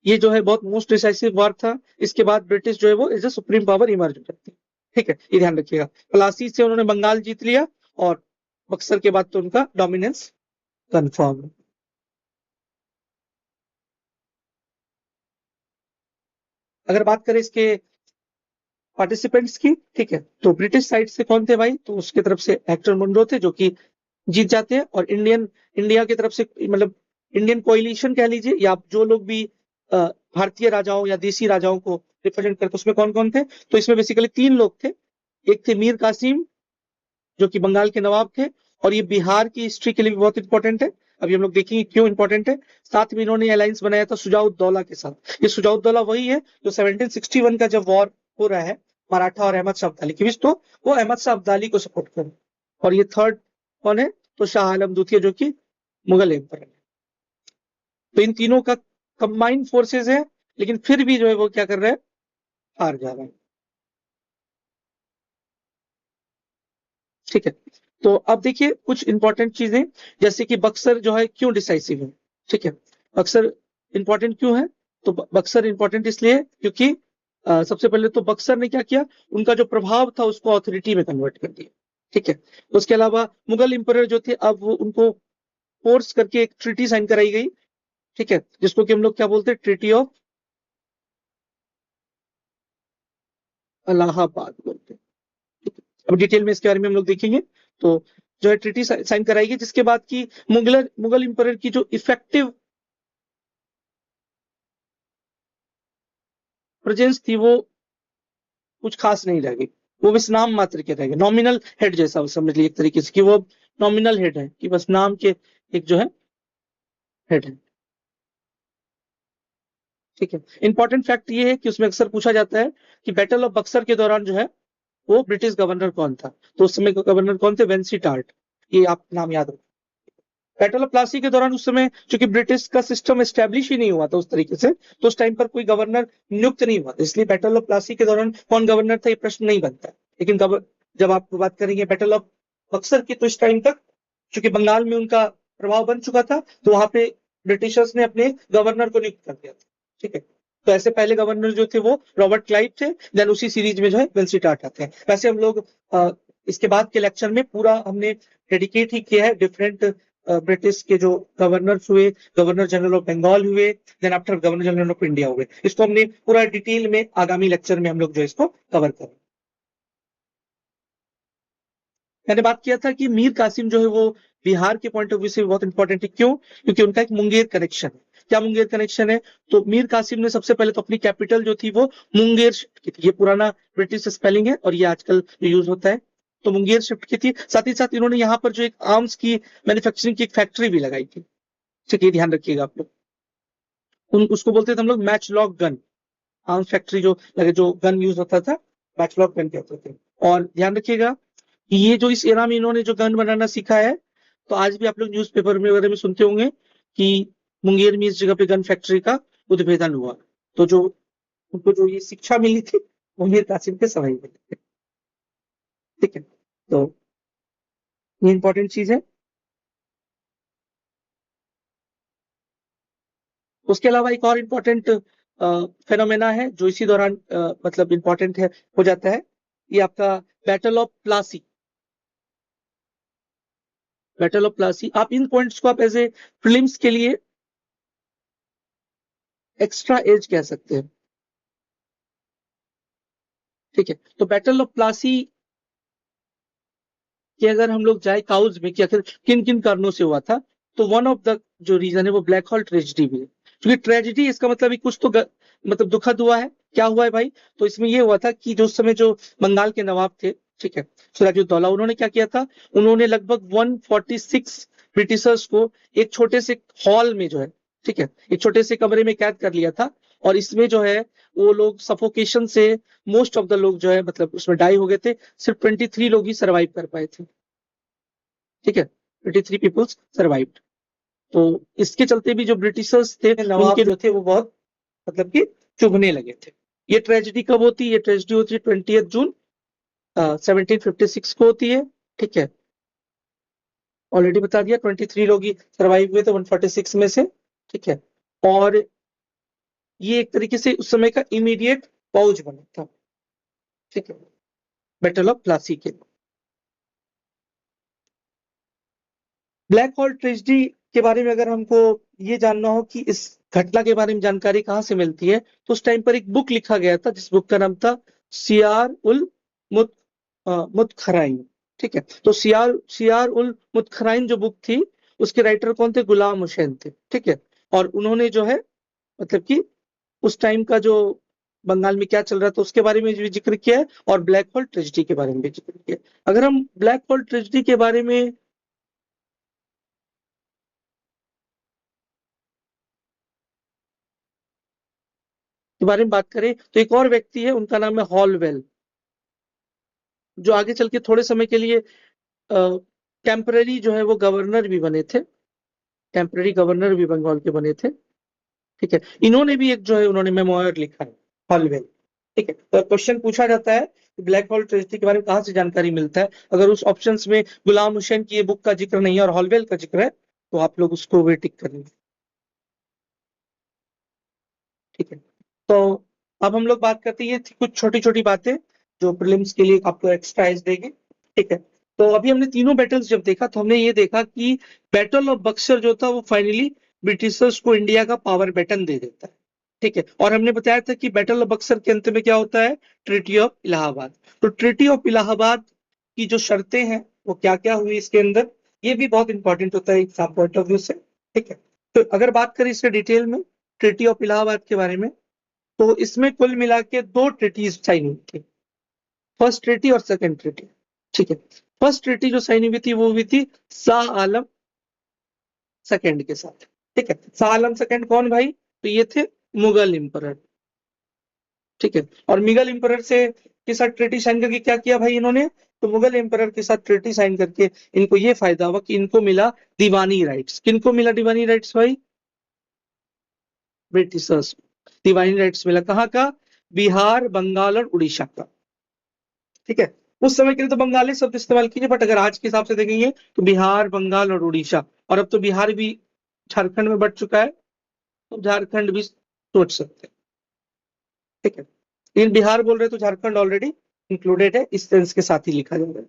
ये जो है बहुत मोस्ट डिसाइसिव वार था, इसके बाद ब्रिटिश जो है वो as a supreme power emerge हो जाती है। ठीक है, ये ध्यान रखिएगा, प्लासी से उन्होंने बंगाल जीत लिया और बक्सर के बाद तो उनका डोमिनेंस कंफर्म है। अगर बात करें इसके पार्टिसिपेंट्स की, ठीक है, तो ब्रिटिश साइड से कौन थे भाई, तो उसके तरफ से हेक्टर मुनरो थे जो कि जीत जाते हैं। और इंडिया की तरफ से, मतलब इंडियन कोएलिशन कह लीजिए, या आप जो लोग भी भारतीय राजाओं या देसी राजाओं को रिप्रेजेंट करते उसमें कौन कौन थे, तो इसमें बेसिकली 3 लोग थे। एक थे मीर कासिम जो कि बंगाल के नवाब थे, और ये बिहार की हिस्ट्री के लिए भी बहुत इंपॉर्टेंट है, अभी हम लोग देखेंगे क्यों इंपॉर्टेंट है। साथ में इन्होंने अलायंस बनाया था सुजाउद्दौला के साथ। ये सुजाउद्दौला वही है जो 1761 का जब वॉर हो रहा है मराठा और अहमद शाह अब्दाली के बीच, तो वो अहमद शाह अब्दाली को सपोर्ट करे। और ये थर्ड कौन है, तो शाह आलम द्वितीय जो कि मुगल एम्पर है। तो इन तीनों का कंबाइंड फोर्सेस है, लेकिन फिर भी जो है वो क्या कर रहे हैं, हार जा रहे हैं। ठीक है, तो अब देखिए कुछ इंपॉर्टेंट चीजें, जैसे कि बक्सर जो है क्यों डिसाइसिव है। ठीक है, बक्सर इंपॉर्टेंट क्यों है, तो बक्सर इंपॉर्टेंट इसलिए है क्योंकि सबसे पहले तो बक्सर ने क्या किया, उनका जो प्रभाव था उसको ऑथोरिटी में कन्वर्ट कर दिया। ठीक है, उसके अलावा मुगल इंपरर जो थे, अब वो उनको फोर्स करके एक ट्रीटी साइन कराई गई। ठीक है, जिसको कि हम लोग क्या बोलते हैं, ट्रीटी ऑफ इलाहाबाद बोलते हैं। ठीक है? अब डिटेल में इसके बारे में हम लोग देखेंगे। तो जो है ट्रीटी साइन कराएगी, जिसके बाद की मुगल इंपरर की जो इफेक्टिव प्रेजेंस थी वो कुछ खास नहीं रहेगी, वो बस नाम मात्र के रहेंगे, नॉमिनल हेड जैसा समझ लीजिए एक तरीके से, कि वो नॉमिनल हेड है, कि बस नाम के एक जो है हेड है। ठीक है, इंपॉर्टेंट फैक्ट ये है कि उसमें अक्सर पूछा जाता है कि बैटल ऑफ बक्सर के दौरान जो है वो ब्रिटिश गवर्नर कौन था, तो उस समय के गवर्नर कौन थे, वेंसी टार्ट। ये आप नाम याद रखो। बैटल ऑफ प्लासी के दौरान उस समय चूंकि ब्रिटिश का सिस्टम एस्टेब्लिश ही नहीं हुआ था उस तरीके से, तो उस टाइम पर कोई गवर्नर नियुक्त नहीं हुआ था, इसलिए बैटल ऑफ प्लासी के दौरान कौन गवर्नर था ये प्रश्न नहीं बनता है। लेकिन जब आप बात करेंगे बैटल ऑफ बक्सर की, तो इस टाइम तक चूंकि बंगाल में उनका प्रभाव बन चुका था, तो वहां पे ब्रिटिशर्स ने अपने गवर्नर को नियुक्त कर दिया था। ठीक है, तो ऐसे पहले गवर्नर जो थे वो रॉबर्ट क्लाइव थे, देन उसी सीरीज में जो है वेंसी टार्ट आते हैं। वैसे हम लोग इसके बाद के लेक्चर में पूरा हमने डेडिकेट ही किया है डिफरेंट ब्रिटिश के जो गवर्नर्स हुए, गवर्नर जनरल ऑफ बंगाल हुए, then after governor general of India हुए, इसको हमने पूरा डिटेल में आगामी लेक्चर में हम लोग जो इसको कवर करें। मैंने बात किया था कि मीर कासिम जो है वो बिहार के पॉइंट ऑफ व्यू से बहुत इंपॉर्टेंट है, क्यों, क्योंकि उनका एक मुंगेर कनेक्शन है। क्या मुंगेर कनेक्शन है, तो मीर कासिम ने सबसे पहले तो अपनी कैपिटल जो थी वो मुंगेर शिफ्ट की थी। ये पुराना ब्रिटिश स्पेलिंग है और ये आजकल जो यूज होता है, तो मुंगेर शिफ्ट की थी। साथ ही साथ इन्होंने यहाँ पर जो एक आर्म्स की मैन्युफैक्चरिंग की एक फैक्ट्री भी लगाई थी। ठीक है, ध्यान रखिएगा आप लोग, उसको बोलते थे हम लोग match lock gun, arms factory जो लगे, जो गन यूज होता था, बैटल ऑफ गन कहते थे। और ध्यान रखिएगा कि ये जो इस एरा में इन्होंने जो गन बनाना सीखा है, तो आज भी आप लोग न्यूज़पेपर में वगैरह में सुनते होंगे कि मुंगेर में इस जगह पे गन फैक्ट्री का उद्भेदन हुआ। तो जो उनको जो ये शिक्षा मिली थी वो मीर कासिम के समय में, ठीक है। तो ये इंपॉर्टेंट चीज है। उसके अलावा एक और इम्पोर्टेंट फेनोमेना है जो इसी दौरान मतलब इम्पोर्टेंट है, हो जाता है, ये आपका battle of Plassey. Battle of Plassey, आप इन पॉइंट्स को आप एज ए प्रीलिम्स के लिए एक्स्ट्रा एज कह सकते हैं, ठीक है। तो बैटल ऑफ प्लासी कि अगर हम लोग जाए काउज में कि आखिर किन किन कारणों से हुआ था, तो वन ऑफ द जो रीजन है वो ब्लैक होल ट्रेजिडी भी है। क्योंकि ट्रेजिडी इसका मतलब भी कुछ तो मतलब दुखद हुआ है। क्या हुआ है भाई? तो इसमें ये हुआ था कि जो उस समय जो बंगाल के नवाब थे, ठीक है, सिराजुद्दौला, उन्होंने क्या किया था, उन्होंने लगभग 146 ब्रिटिशर्स को एक छोटे से हॉल में जो है, ठीक है, एक छोटे से कमरे में कैद कर लिया था। और इसमें जो है वो लोग सफोकेशन से, मोस्ट ऑफ द लोग जो है मतलब उसमें डाई हो गए थे। सिर्फ 23 लोग ही सर्वाइव कर पाए थे, ठीक है। 23 पीपल्स सर्वाइव्ड। तो इसके चलते भी जो ब्रिटिशर्स थे, नवाब जो थे, वो बहुत मतलब कि चुभने लगे थे। ये ट्रेजेडी कब होती है? ये ट्रेजेडी होती है 20 जून 1756 को होती है, ठीक है। ऑलरेडी बता दिया 23 लोग ही सर्वाइव हुए थे 146 में से, ठीक है। और ये एक तरीके से उस समय का इमीडिएट पौज बना था, ठीक है, बैटल ऑफ प्लासी के। ब्लैक होल ट्रेजेडी के बारे में अगर हमको ये जानना हो कि इस घटना के बारे में जानकारी कहाँ से मिलती है, तो उस टाइम पर एक बुक लिखा गया था जिस बुक का नाम था सियार उल मुत मुतखराइन, ठीक है। तो सियार उल मुतखराइन जो बुक थी, उसके राइटर कौन थे? गुलाम हुसैन थे, ठीक है। और उन्होंने जो है मतलब कि उस टाइम का जो बंगाल में क्या चल रहा था उसके बारे में भी जिक्र किया है, और ब्लैक होल ट्रेजेडी के बारे में भी जिक्र किया है। अगर हम ब्लैक होल ट्रेजेडी के बारे में बात करें, तो एक और व्यक्ति है, उनका नाम है हॉलवेल, जो आगे चल के थोड़े समय के लिए टेम्पररी जो है वो गवर्नर भी बने थे, टेम्पररी गवर्नर भी बंगाल के बने थे, ठीक है। इन्होंने भी एक जो है उन्होंने मेमोयर लिखा है, हॉलवेल, ठीक है। तो क्वेश्चन पूछा जाता है ब्लैक होल ट्रेजेडी के बारे में कहाँ से जानकारी मिलता है, अगर उस ऑप्शंस में गुलाम हुसैन की ये बुक का जिक्र नहीं है और हॉलवेल का जिक्र है, तो आप लोग उसको वे टिक करेंगे, ठीक है। तो अब हम लोग बात करते हैं, ये थी कुछ छोटी छोटी बातें जो प्रीलिम्स के लिए आपको एक्स्ट्रा एज देगी, ठीक है। तो अभी हमने तीनों बैटल्स जब देखा तो हमने ये देखा कि बैटल ऑफ बक्सर जो था वो फाइनली ब्रिटिशर्स को इंडिया का पावर बैटन दे देता है, ठीक है। और हमने बताया था कि बैटल ऑफ बक्सर के अंत में क्या होता है? Treaty of Allahabad. तो ट्रीटी ऑफ इलाहाबाद की जो शर्तें हैं वो क्या क्या हुई इसके अंदर, ये भी बहुत इंपॉर्टेंट होता है एग्जाम पॉइंट ऑफ व्यू से, ठीक है। तो अगर बात करें इसके डिटेल में ट्रीटी ऑफ इलाहाबाद के बारे में, तो इसमें कुल मिला के दो ट्रीटीज साइन हुई थी, फर्स्ट ट्रीटी और सेकंड ट्रीटी, ठीक है। फर्स्ट ट्रीटी जो साइन हुई थी वो हुई थी शाह आलम सेकंड के साथ, ठीक है। शाह आलम सेकंड कौन भाई? तो ये थे मुगल इंपरर, ठीक है। और मुगल इंपरर से के साथ ट्रीटी साइन करके क्या किया भाई इन्होंने? तो मुगल एम्परर के साथ ट्रीटी साइन करके इनको ये फायदा हुआ कि इनको मिला दीवानी राइट्स। किनको मिला दीवानी राइट्स भाई? ब्रिटिशर्स। दीवानी राइट्स मिला कहाँ का? बिहार, बंगाल और उड़ीसा का, ठीक है। उस समय के लिए तो बंगाली शब्द इस्तेमाल कीजिए, बट अगर आज के हिसाब से देखेंगे तो बिहार, बंगाल और उड़ीसा, और अब तो बिहार भी झारखंड में बढ़ चुका है, तो झारखंड भी सोच सकते हैं, ठीक है। लेकिन बिहार बोल रहे तो झारखंड ऑलरेडी इंक्लूडेड है, इस सेंस के साथ ही लिखा जा रहा है।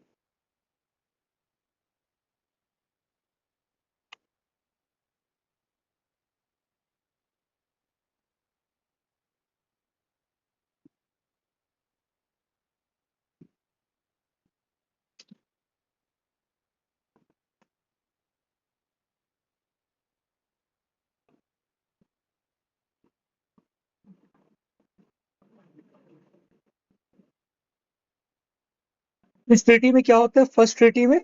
इस ट्रीटी में क्या होता है? फर्स्ट ट्रीटी में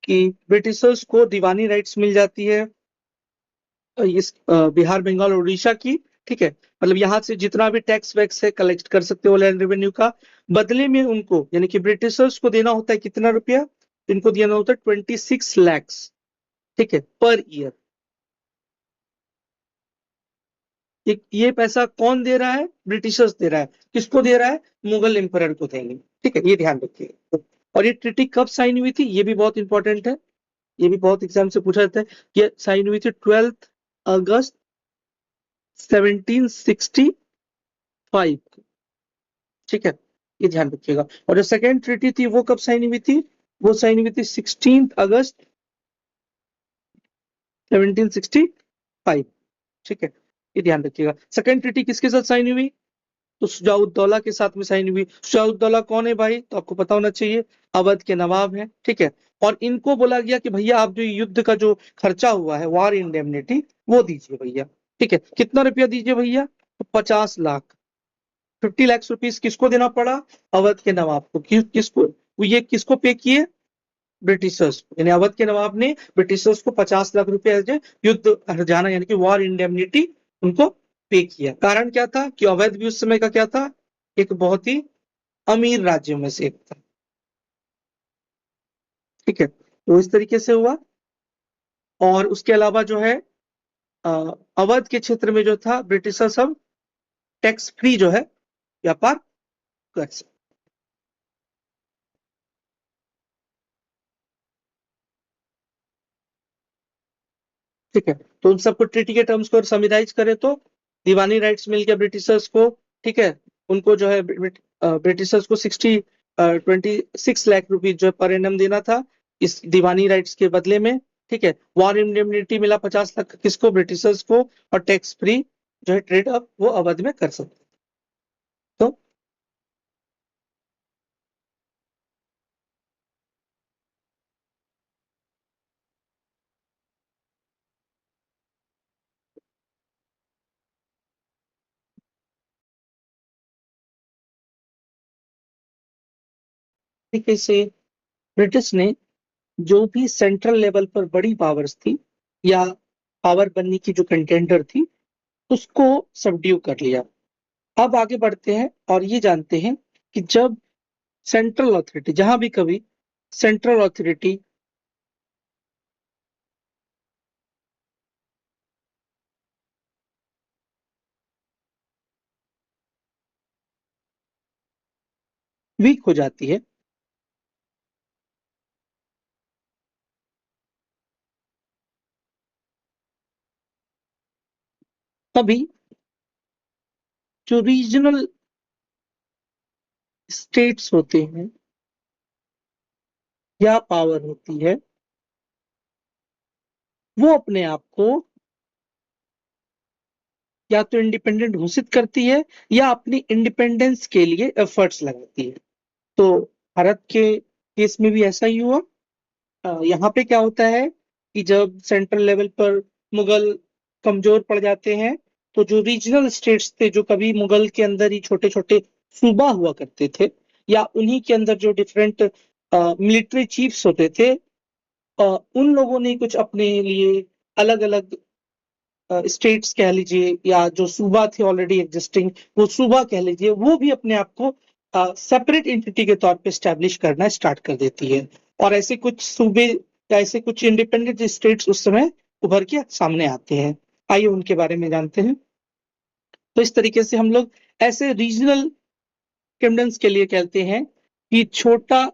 कि ब्रिटिशर्स को दीवानी राइट्स मिल जाती है इस बिहार, बंगाल और उड़ीसा की, ठीक है, मतलब यहाँ से जितना भी टैक्स वैक्स है कलेक्ट कर सकते हो लैंड रेवेन्यू का। बदले में उनको यानी कि ब्रिटिशर्स को देना होता है कितना रुपया, इनको देना होता है 26 lakhs, ठीक है, पर ईयर। ये पैसा कौन दे रहा है? ब्रिटिशर्स दे रहा है। किसको दे रहा है? मुगल एम्परर को देंगे, ठीक है, ये ध्यान रखिए। और ये ट्रिटी कब साइन हुई थी, ये भी बहुत इंपॉर्टेंट है, ये भी बहुत एग्जाम से पूछा जाता है। ये साइन हुई थी 12 अगस्त 1765, ठीक है, ये ध्यान रखिएगा। और जो सेकेंड ट्रिटी थी वो कब साइन हुई थी? वो साइन हुई थी 16 अगस्त 1765, ठीक है, ये ध्यान रखिएगा। सेकेंड ट्रिटी किसके साथ साइन हुई? तो शुजाउद्दौला के साथ में साइन हुई। शुजाउद्दौला कौन है भाई? तो आपको पता होना चाहिए, अवध के नवाब है, ठीक है। और इनको बोला गया कि भैया आप जो युद्ध का जो खर्चा हुआ है, वॉर इंडेमनिटी, वो दीजिए भैया, ठीक है। कितना रुपया दीजिए भैया? तो 50 लाख, 50 lakhs रुपीज किसको देना पड़ा? अवध के नवाब को। किसको? ये किसको पे किए? ब्रिटिशर्स को। यानी अवध के नवाब ने ब्रिटिशर्स को 50 लाख रुपए एज युद्ध हर्जाना यानी कि वॉर इंडेमनिटी उनको पे किया। कारण क्या था? कि अवध भी उस समय का क्या था? एक बहुत ही अमीर राज्यों में से एक था, ठीक है, तो इस तरीके से हुआ। और उसके अलावा जो है अ, अवध के क्षेत्र में जो था ब्रिटिशर सब टैक्स फ्री जो है व्यापार कर सकते, ठीक है। तो उन सबको ट्रीटी के टर्म्स को समराइज करें तो दीवानी राइट्स मिल गया ब्रिटिशर्स को, ठीक है। उनको जो है ब्रिटिशर्स को 26 लाख रुपीज जो है पर एनम देना था इस दीवानी राइट्स के बदले में, ठीक है। वॉर इंडेमनिटी मिला 50 लाख किसको? ब्रिटिशर्स को। और टैक्स फ्री जो है ट्रेड अब वो अवध में कर सकते। तो तरीके से ब्रिटिश ने जो भी सेंट्रल लेवल पर बड़ी पावर्स थी या पावर बनने की जो कंटेंडर थी उसको सबड्यू कर लिया। अब आगे बढ़ते हैं और ये जानते हैं कि जब सेंट्रल अथॉरिटी, जहां भी कभी सेंट्रल अथॉरिटी वीक हो जाती है, तभी जो रीजनल स्टेट्स होते हैं या पावर होती है वो अपने आप को या तो इंडिपेंडेंट घोषित करती है या अपनी इंडिपेंडेंस के लिए एफर्ट्स लगाती है। तो भारत के केस में भी ऐसा ही हुआ। यहाँ पे क्या होता है कि जब सेंट्रल लेवल पर मुगल कमजोर पड़ जाते हैं तो जो रीजनल स्टेट्स थे, जो कभी मुगल के अंदर ही छोटे छोटे सूबा हुआ करते थे या उन्हीं के अंदर जो डिफरेंट मिलिट्री चीफ्स होते थे, उन लोगों ने कुछ अपने लिए अलग अलग स्टेट्स कह लीजिए या जो सूबा थे ऑलरेडी एग्जिस्टिंग वो सूबा कह लीजिए, वो भी अपने आप को सेपरेट एंटिटी के तौर पे स्टैब्लिश करना स्टार्ट कर देती है। और ऐसे कुछ सूबे या ऐसे कुछ इंडिपेंडेंट स्टेट्स उस समय उभर के सामने आते हैं। आइए उनके बारे में जानते हैं। तो इस तरीके से हम लोग ऐसे रीजनल किंगडम्स के लिए कहते हैं कि छोटा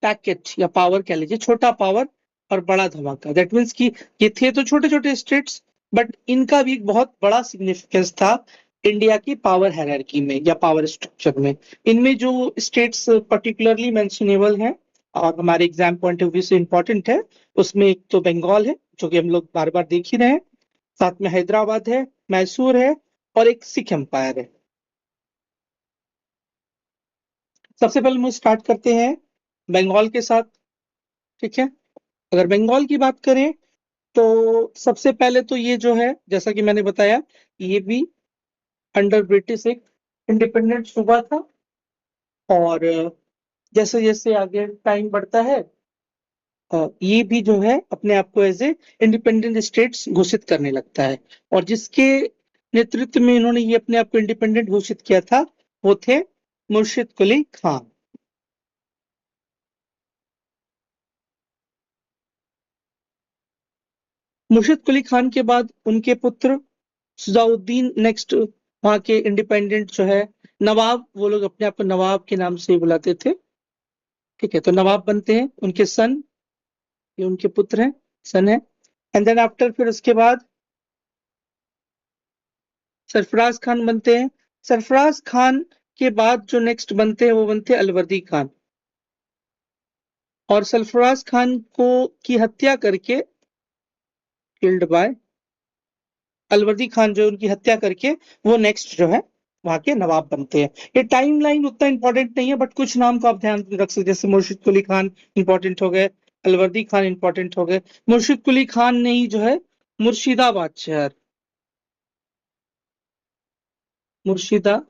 पैकेट या पावर कह लीजिए, छोटा पावर और बड़ा धमाका। दैट मीन्स कि ये थे तो छोटे छोटे स्टेट्स, बट इनका भी एक बहुत बड़ा सिग्निफिकेंस था इंडिया की पावर हायरार्की में या पावर स्ट्रक्चर में। इनमें जो स्टेट्स पर्टिकुलरली मेंशनेबल हैं और हमारे एग्जाम पॉइंट ऑफ व्यू से इंपॉर्टेंट है, उसमें एक तो बंगाल है जो कि हम लोग बार बार देख ही रहे हैं, साथ में हैदराबाद है, मैसूर है, और एक सिख एम्पायर है। सबसे पहले हम स्टार्ट करते हैं बंगाल के साथ, ठीक है। अगर बंगाल की बात करें तो सबसे पहले तो ये जो है जैसा कि मैंने बताया, ये भी अंडर ब्रिटिश एक इंडिपेंडेंट सूबा था। और जैसे जैसे आगे टाइम बढ़ता है ये भी जो है अपने आप को एज ए इंडिपेंडेंट स्टेट्स घोषित करने लगता है। और जिसके नेतृत्व में इन्होंने ये अपने आप को इंडिपेंडेंट घोषित किया था, वो थे मुर्शिद कुली खान। मुर्शिद कुली खान के बाद उनके पुत्र सुजाउद्दीन नेक्स्ट वहां के इंडिपेंडेंट जो है नवाब, वो लोग अपने आप को नवाब के नाम से ही बुलाते थे। ठीक है, तो नवाब बनते हैं उनके सन, ये उनके पुत्र हैं, सन है। एंड देन आफ्टर फिर उसके बाद सरफराज खान बनते हैं। सरफराज खान के बाद जो नेक्स्ट बनते हैं वो बनते हैं अलवर्दी खान। और सरफराज खान को की हत्या करके, किल्ड बाय अलवर्दी खान, जो उनकी हत्या करके वो नेक्स्ट जो है वहां के नवाब बनते हैं। ये टाइमलाइन उतना इंपॉर्टेंट नहीं है, बट कुछ नाम को आप ध्यान रख सकते, जैसे मुर्शिद कुली खान इंपॉर्टेंट हो गए, अलवर्दी खान इंपॉर्टेंट हो गए। मुर्शिद कुली खान ने ही जो है मुर्शिदाबाद शहर, मुर्शिदाबाद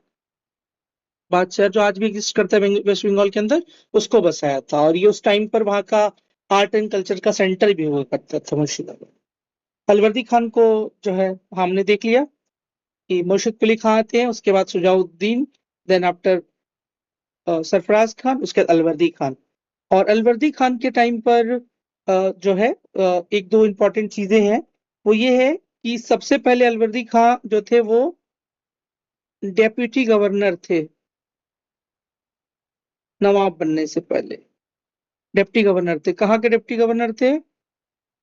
शहर जो आज भी एग्जिस्ट करता है वेस्ट बंगाल के अंदर, उसको बसाया था। और ये उस टाइम पर वहां का आर्ट एंड कल्चर का सेंटर भी हुआ करता था मुर्शिदाबाद। अलवर्दी खान को जो है हमने देख लिया कि मुर्शिद कुली खान आते हैं, उसके बाद सुजाउद्दीन, देन आफ्टर सरफराज खान, उसके बाद अलवर्दी खान। और अलवर्दी खान के टाइम पर जो है एक दो इम्पोर्टेंट चीजें हैं। वो ये है कि सबसे पहले अलवर्दी खान जो थे वो डेप्यूटी गवर्नर थे, नवाब बनने से पहले डिप्टी गवर्नर थे। कहाँ के डिप्टी गवर्नर थे?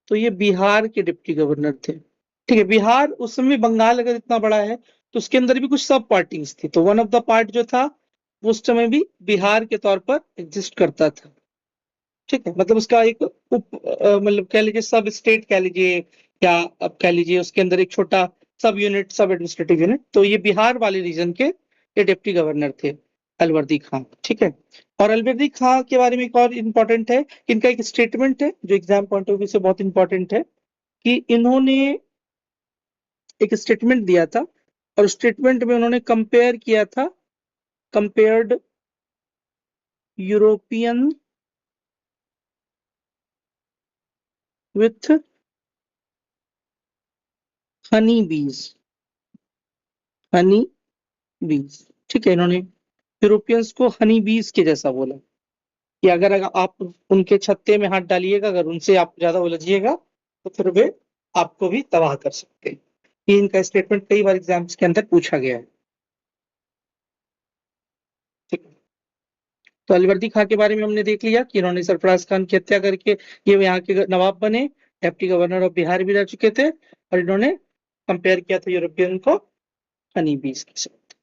तो ये बिहार के डिप्टी गवर्नर थे। ठीक है, बिहार उस समय बंगाल अगर इतना बड़ा है तो उसके अंदर भी कुछ सब पार्टीज थी, तो वन ऑफ द पार्ट जो था वो उस समय भी बिहार के तौर पर एग्जिस्ट करता था। ठीक है, मतलब उसका एक मतलब कह लीजिए सब स्टेट कह लीजिए, या अब कह लीजिए उसके अंदर एक छोटा सब यूनिट, सब एडमिनिस्ट्रेटिव यूनिट। तो ये बिहार वाले रीजन के ये डिप्टी गवर्नर थे, अलवर्दी खां। ठीक है, और अलवर्दी खां के बारे में एक और इम्पोर्टेंट है कि इनका एक स्टेटमेंट है जो एग्जाम पॉइंट ऑफ व्यू से बहुत इंपॉर्टेंट है, कि इन्होंने एक स्टेटमेंट दिया था और स्टेटमेंट में उन्होंने कंपेयर किया था, कंपेयर्ड यूरोपियन विथ हनी बीज, हनी बीज। ठीक है, इन्होंने यूरोपियंस को हनी बीज के जैसा बोला कि अगर आप उनके छत्ते में हाथ डालिएगा, अगर उनसे आप ज्यादा उलझिएगा तो फिर वे आपको भी तबाह कर सकते हैं। ये इनका स्टेटमेंट कई बार एग्जाम्स के अंदर पूछा गया है। ठीक है, तो अलवर्दी खां के बारे में हमने देख लिया कि इन्होंने सरफराज खान की हत्या करके ये यहाँ के नवाब बने, डिप्टी गवर्नर ऑफ बिहार भी रह चुके थे, और इन्होंने कंपेयर किया था यूरोपियन को हनी बीज के साथ।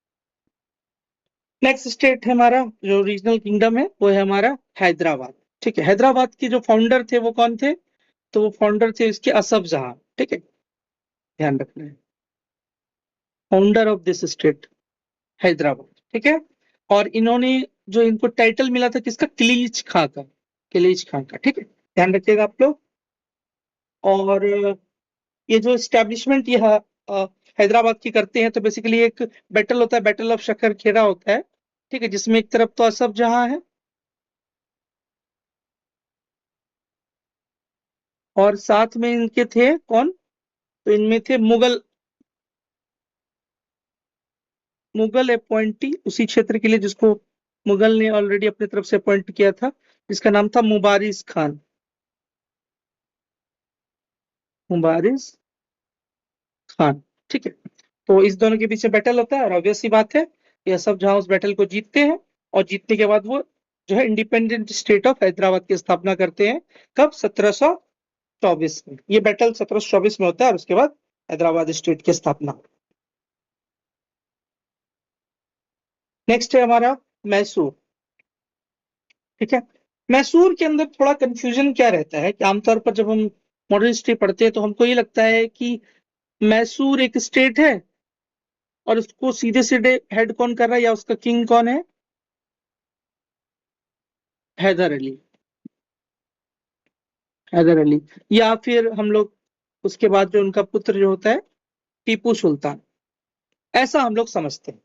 नेक्स्ट स्टेट है हमारा जो रीजनल किंगडम है वो है हमारा हैदराबाद। ठीक है, हैदराबाद के जो फाउंडर थे वो कौन थे? तो वो फाउंडर थे इसके असफ जहां। ठीक है, ध्यान रखना है, founder of this state Hyderabad. ठीक है, और इन्होंने जो इनको टाइटल मिला था किसका? किलीज खां का, किलीज खां का। ठीक है, ध्यान रखिएगा आप लोग। और ये जो स्टैब्लिशमेंट यह हैदराबाद की करते हैं, तो बेसिकली एक बैटल होता है, बैटल ऑफ शक्कर खेड़ा होता है। ठीक है, जिसमें एक तरफ तो असफ जहां है और साथ में इनके थे कौन? तो इनमें थे मुगल, मुगल अपॉइंटी उसी क्षेत्र के लिए जिसको मुगल ने ऑलरेडी अपनी तरफ से अपॉइंट किया था, जिसका नाम था मुबारिज खान, मुबारिज खान। ठीक है, तो इस दोनों के बीच में बैटल होता है और ऑब्वियस सी बात है यह सब जहां उस बैटल को जीतते हैं, और जीतने के बाद वो जो है इंडिपेंडेंट स्टेट ऑफ हैदराबाद की स्थापना करते हैं। कब? 1724 में। ये बैटल 1724 में होता है और उसके बाद हैदराबाद स्टेट की स्थापना। नेक्स्ट है हमारा मैसूर। ठीक है, मैसूर के अंदर थोड़ा कंफ्यूजन क्या रहता है कि आमतौर पर जब हम मॉडर्न हिस्ट्री पढ़ते हैं तो हमको ये लगता है कि मैसूर एक स्टेट है और उसको सीधे सीधे हेड कौन कर रहा है या उसका किंग कौन है? हैदर अली, हैदर अली। या फिर हम लोग उसके बाद जो उनका पुत्र जो होता है टीपू सुल्तान, ऐसा हम लोग समझते हैं।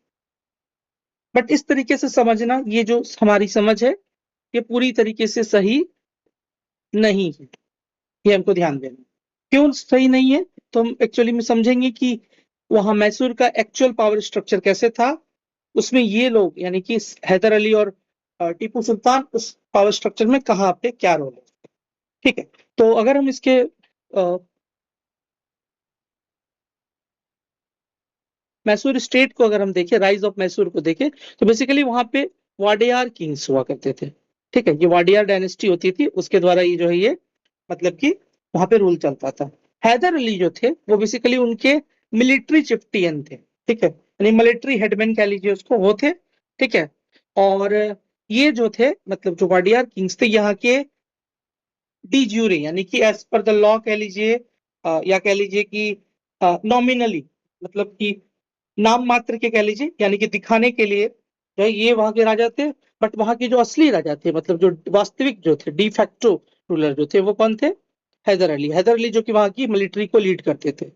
बट इस तरीके से समझना, ये जो हमारी समझ है ये पूरी तरीके से सही नहीं है, ये हमको ध्यान देना। क्यों सही नहीं है? तो हम एक्चुअली में समझेंगे कि वहां मैसूर का एक्चुअल पावर स्ट्रक्चर कैसे था, उसमें ये लोग यानी कि हैदर अली और टीपू सुल्तान उस पावर स्ट्रक्चर में कहाँ पे क्या रोल है। ठीक है, तो अगर हम इसके मैसूर स्टेट को अगर हम देखें, राइज ऑफ मैसूर को देखें, तो बेसिकली वहां पे वाडियार किंग्स हुआ करते थे। ठीक है, ये वाडियार डायनेस्टी होती थी, उसके द्वारा ये जो है ये मतलब कि वहां पे रूल चलता था। हैदर अली जो थे वो बेसिकली उनके मिलिट्री चिफ्टियन थे। ठीक है, यानी मिलिट्री हेडमैन कह लीजिए उसको, वो थे। ठीक है, और ये जो थे मतलब जो वाडियार किंग्स थे यहाँ के डी ज्यूरे यानी कि एज पर द लॉ कह लीजिए, या कह लीजिए कि नॉमिनली मतलब कि नाम मात्र के कह लीजिए, यानी कि दिखाने के लिए जो है ये वहां के राजा थे। बट वहां के जो असली राजा थे मतलब जो वास्तविक जो थे डी फैक्टो रूलर जो थे वो कौन थे, हैदर अली। हैदर अली जो कि वहां की मिलिट्री को लीड करते थे।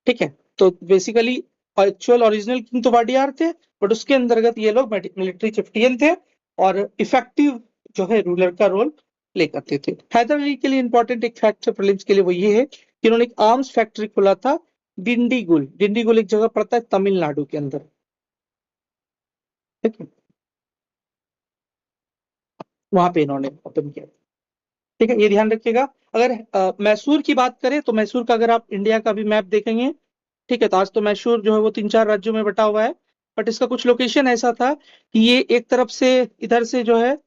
ठीक है, तो बेसिकली एक्चुअल ओरिजिनल किंग तो वाडियार थे, बट उसके अंतर्गत ये लोग मिलिट्री चिफ्टियन थे और इफेक्टिव जो है रूलर का रोल प्ले करते थे। हैदर अली के लिए इंपॉर्टेंट एक फैक्ट है प्रीलिम्स के लिए, वो ये है कि उन्होंने एक आर्म्स फैक्ट्री खोला था डिंडीगुल। डिंडीगुल एक जगह पड़ता है तमिलनाडु के अंदर। ठीक है, वहां पे इन्होंने ओपन किया। ठीक है, ये ध्यान रखिएगा। अगर मैसूर की बात करें तो मैसूर का अगर आप इंडिया का भी मैप देखेंगे, ठीक है, तो आज तो मैसूर जो है वो 3-4 राज्यों में बटा हुआ है। बट इसका कुछ लोकेशन ऐसा था कि ये एक तरफ से इधर से जो है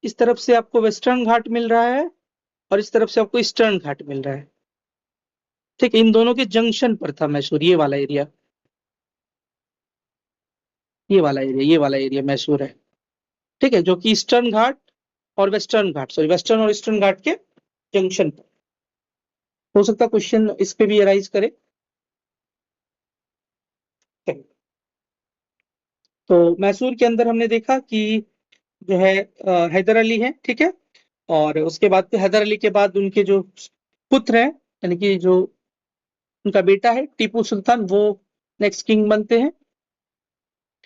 इस तरफ से आपको वेस्टर्न घाट मिल रहा है और इस तरफ से आपको ईस्टर्न घाट मिल रहा है। ठीक है, इन दोनों के जंक्शन पर था मैसूर, ये वाला एरिया, ये वाला एरिया मैसूर है। ठीक है, जो कि ईस्टर्न घाट और वेस्टर्न घाट, सॉरी वेस्टर्न और ईस्टर्न घाट के जंक्शन पर। हो सकता है क्वेश्चन इस पे भी अराइज करे। तो मैसूर के अंदर हमने देखा कि जो है हैदर अली है। ठीक है, और उसके बाद फिर हैदर अली के बाद उनके जो पुत्र हैं यानी कि जो उनका बेटा है टीपू सुल्तान, वो नेक्स्ट किंग बनते हैं।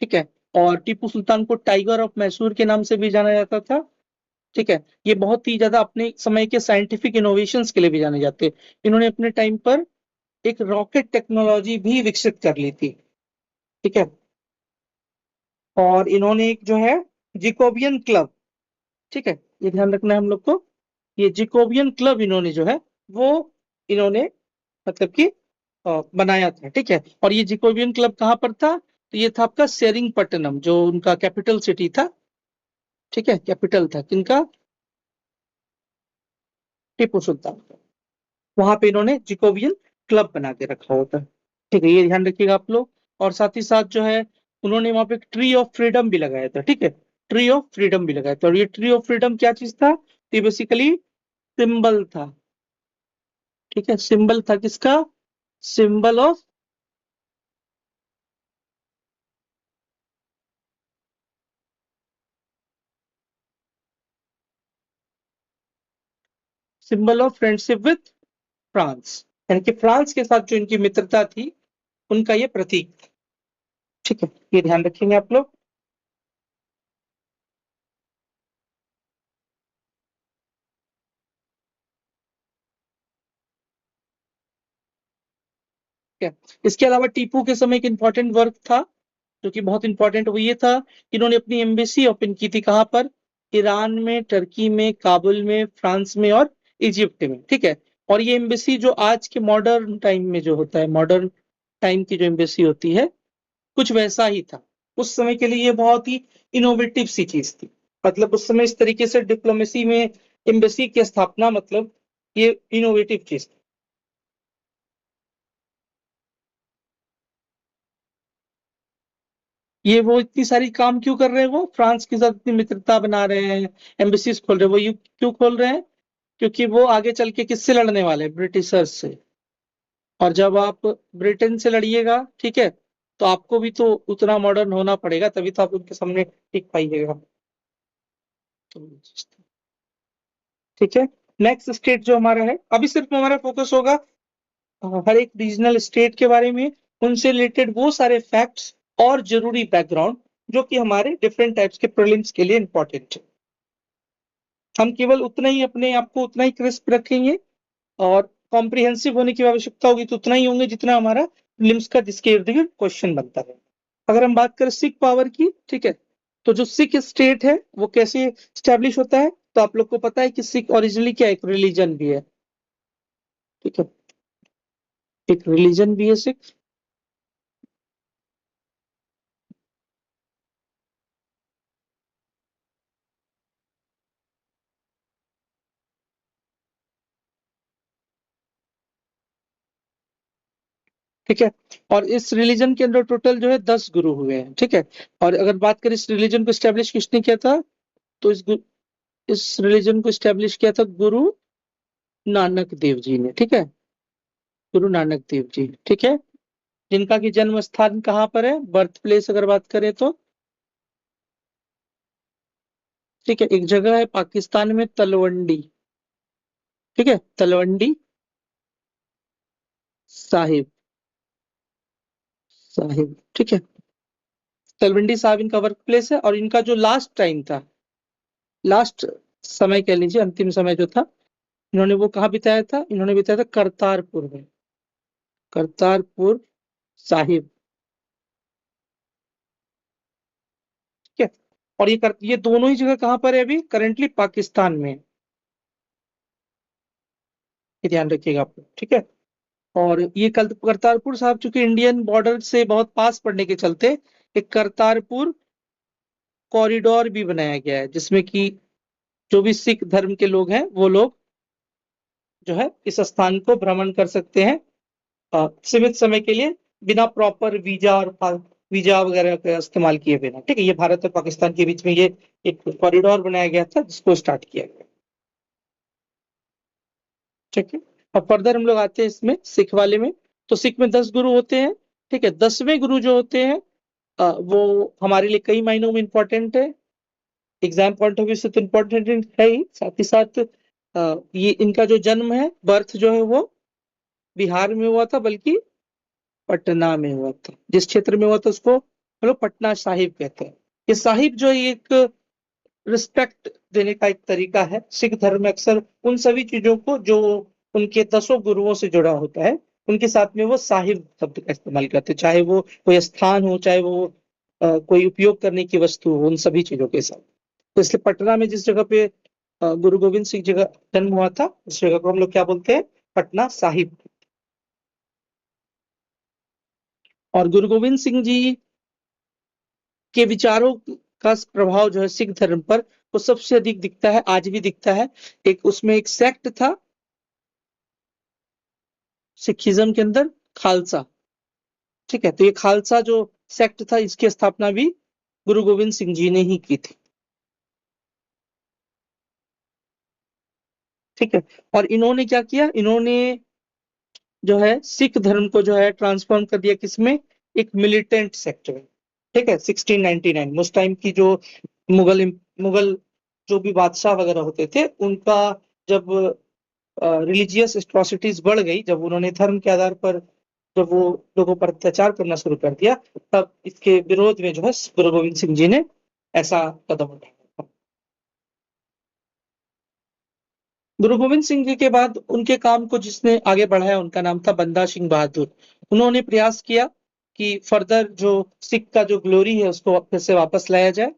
ठीक है, और टीपू सुल्तान को टाइगर ऑफ मैसूर के नाम से भी जाना जाता था। ठीक है, ये बहुत ही ज्यादा अपने समय के साइंटिफिक इनोवेशंस के लिए भी जाने जाते हैं। इन्होंने अपने टाइम पर एक रॉकेट टेक्नोलॉजी भी विकसित कर ली थी। ठीक है, और इन्होंने एक जो है जिकोबियन क्लब, ठीक है, ये ध्यान रखना है हम लोग को, ये जिकोबियन क्लब इन्होंने जो है वो इन्होंने मतलब कि बनाया था। ठीक है, और ये जिकोबियन क्लब कहाँ पर था, तो ये था आपका सेरिंगपट्टनम, जो उनका कैपिटल सिटी था। ठीक है, कैपिटल था किनका, टीपू सुल्तान का। वहां पे इन्होंने जिकोबियन क्लब बना के रखा होता है। ठीक है, ये ध्यान रखिएगा आप लोग। और साथ ही साथ जो है उन्होंने वहां पे एक ट्री ऑफ फ्रीडम भी लगाया था। ठीक है, ट्री ऑफ फ्रीडम भी लगाया था, और ये ट्री ऑफ फ्रीडम क्या चीज था, ये बेसिकली सिंबल था। ठीक है, सिंबल था किसका, symbol of, symbol of friendship with France, यानी कि फ्रांस के साथ जो इनकी मित्रता थी उनका ये प्रतीक था। ठीक है, ये ध्यान रखेंगे आप लोग। ठीक है, इसके अलावा टीपू के समय एक इंपॉर्टेंट वर्क था जो कि बहुत इंपॉर्टेंट, वो ये था कि इन्होंने अपनी एम्बेसी ओपन की थी कहाँ पर, ईरान में, टर्की में, काबुल में, फ्रांस में और इजिप्ट में। ठीक है, और ये एम्बेसी जो आज के मॉडर्न टाइम में जो होता है, मॉडर्न टाइम की जो एम्बेसी होती है कुछ वैसा ही था। उस समय के लिए ये बहुत ही इनोवेटिव सी चीज थी। मतलब उस समय इस तरीके से डिप्लोमेसी में एम्बेसी की स्थापना मतलब ये इनोवेटिव चीज थी। ये वो इतनी सारी काम क्यों कर रहे हैं, वो फ्रांस के साथ इतनी मित्रता बना रहे हैं, एम्बेसीज खोल रहे हैं, वो ये क्यों खोल रहे हैं, क्योंकि वो आगे चल के किससे लड़ने वाले हैं, ब्रिटिशर्स से। और जब आप ब्रिटेन से लड़िएगा, ठीक है, तो आपको भी तो उतना मॉडर्न होना पड़ेगा, तभी तो आप उनके सामने टिक पाइएगा। ठीक है, नेक्स्ट स्टेट जो हमारा है, अभी सिर्फ हमारा फोकस होगा हर एक रीजनल स्टेट के बारे में, उनसे रिलेटेड वो सारे फैक्ट्स और जरूरी बैकग्राउंड जो कि हमारे डिफरेंट टाइप्स के प्रीलिम्स के लिए इंपॉर्टेंट है। हम केवल उतना ही अपने आप को उतना ही क्रिस्प रखेंगे, और कॉम्प्रिहेंसिव होने की आवश्यकता होगी तो उतना ही होंगे जितना हमारा प्रीलिम्स का जिसके इर्द गिर्द क्वेश्चन बनता है। अगर हम बात करें सिख पावर की, ठीक है, तो जो सिख स्टेट है वो कैसे स्टैब्लिश होता है, तो आप लोग को पता है कि सिख ओरिजिनली क्या एक रिलीजन भी है, ठीक है, एक रिलीजन भी है सिख। ठीक है, और इस रिलीजन के अंदर टोटल जो है 10 गुरु हुए हैं, ठीक है। और अगर बात करें इस रिलीजन को स्टैब्लिश किसने किया था, तो इस रिलीजन को स्टैब्लिश किया था गुरु नानक देव जी ने, ठीक है, गुरु नानक देव जी, ठीक है, जिनका की जन्म स्थान कहाँ पर है, बर्थ प्लेस अगर बात करें तो, ठीक है, एक जगह है पाकिस्तान में तलवंडी, ठीक है, तलवंडी साहिब, साहिब, ठीक है, तलवंडी साहिब इनका वर्क प्लेस है। और इनका जो लास्ट टाइम था, लास्ट समय कह लीजिए, अंतिम समय जो था, इन्होंने वो कहाँ बिताया था, इन्होंने बिताया था करतारपुर में, करतारपुर साहिब, ठीक है। और ये दोनों ही जगह कहाँ पर है अभी करेंटली, पाकिस्तान में, ये ध्यान रखिएगा आप लोग, ठीक है। और ये करतारपुर साहब चूंकि इंडियन बॉर्डर से बहुत पास पड़ने के चलते एक करतारपुर कॉरिडोर भी बनाया गया है, जिसमें कि जो भी सिख धर्म के लोग हैं वो लोग जो है इस स्थान को भ्रमण कर सकते हैं सीमित समय के लिए, बिना प्रॉपर वीजा और वीजा वगैरह का इस्तेमाल किए बिना, ठीक है। ये भारत और पाकिस्तान के बीच में ये एक कॉरिडोर बनाया गया था जिसको स्टार्ट किया गया, ठीक है। अब फर्दर हम लोग आते हैं इसमें सिख वाले में, तो सिख में 10 गुरु होते हैं, ठीक है। 10वें गुरु जो होते हैं वो हमारे लिए कई मायनों में इंपॉर्टेंट है, एग्जाम पॉइंट ऑफ व्यू से तो इम्पोर्टेंट है ही, साथ ही साथ ये इनका जो जन्म है, बर्थ जो है वो बिहार में हुआ था, बल्कि पटना में हुआ था, जिस क्षेत्र में हुआ था उसको हम लोग पटना साहिब कहते हैं। ये साहिब जो है एक रिस्पेक्ट देने का एक तरीका है, सिख धर्म में अक्सर उन सभी चीजों को जो उनके 10 गुरुओं से जुड़ा होता है उनके साथ में वो साहिब शब्द का इस्तेमाल करते हैं, चाहे वो कोई स्थान हो, चाहे वो कोई उपयोग करने की वस्तु हो, उन सभी चीजों के साथ। तो इसलिए पटना में जिस जगह पे गुरु गोविंद सिंह जी का जन्म हुआ था उस जगह को हम लोग क्या बोलते हैं, पटना साहिब। और गुरु गोविंद सिंह जी के विचारों का प्रभाव जो है सिख धर्म पर वो सबसे अधिक दिखता है, आज भी दिखता है। एक उसमें एक सेक्ट था सिखिज्म के अंदर, खालसा, ठीक है, तो ये खालसा जो सेक्ट था इसकी स्थापना भी गुरु गोविंद सिंह जी ने ही की थी, ठीक है। और इन्होंने क्या किया, इन्होंने जो है सिख धर्म को जो है ट्रांसफॉर्म कर दिया किसमें, एक मिलिटेंट सेक्ट में, ठीक है। 1699 उस टाइम की जो मुगल मुगल जो भी बादशाह वगैरह होते थे उनका जब रिलीजियस एट्रोसिटीज बढ़ गई, जब उन्होंने धर्म के आधार पर जब वो लोगों पर अत्याचार करना शुरू कर दिया, तब इसके विरोध में जो है गुरु गोविंद सिंह जी ने ऐसा कदम उठाया। गुरु गोविंद सिंह जी के बाद उनके काम को जिसने आगे बढ़ाया उनका नाम था बंदा सिंह बहादुर। उन्होंने प्रयास किया कि फर्दर जो सिख का जो ग्लोरी है उसको फिर से वापस लाया जाए,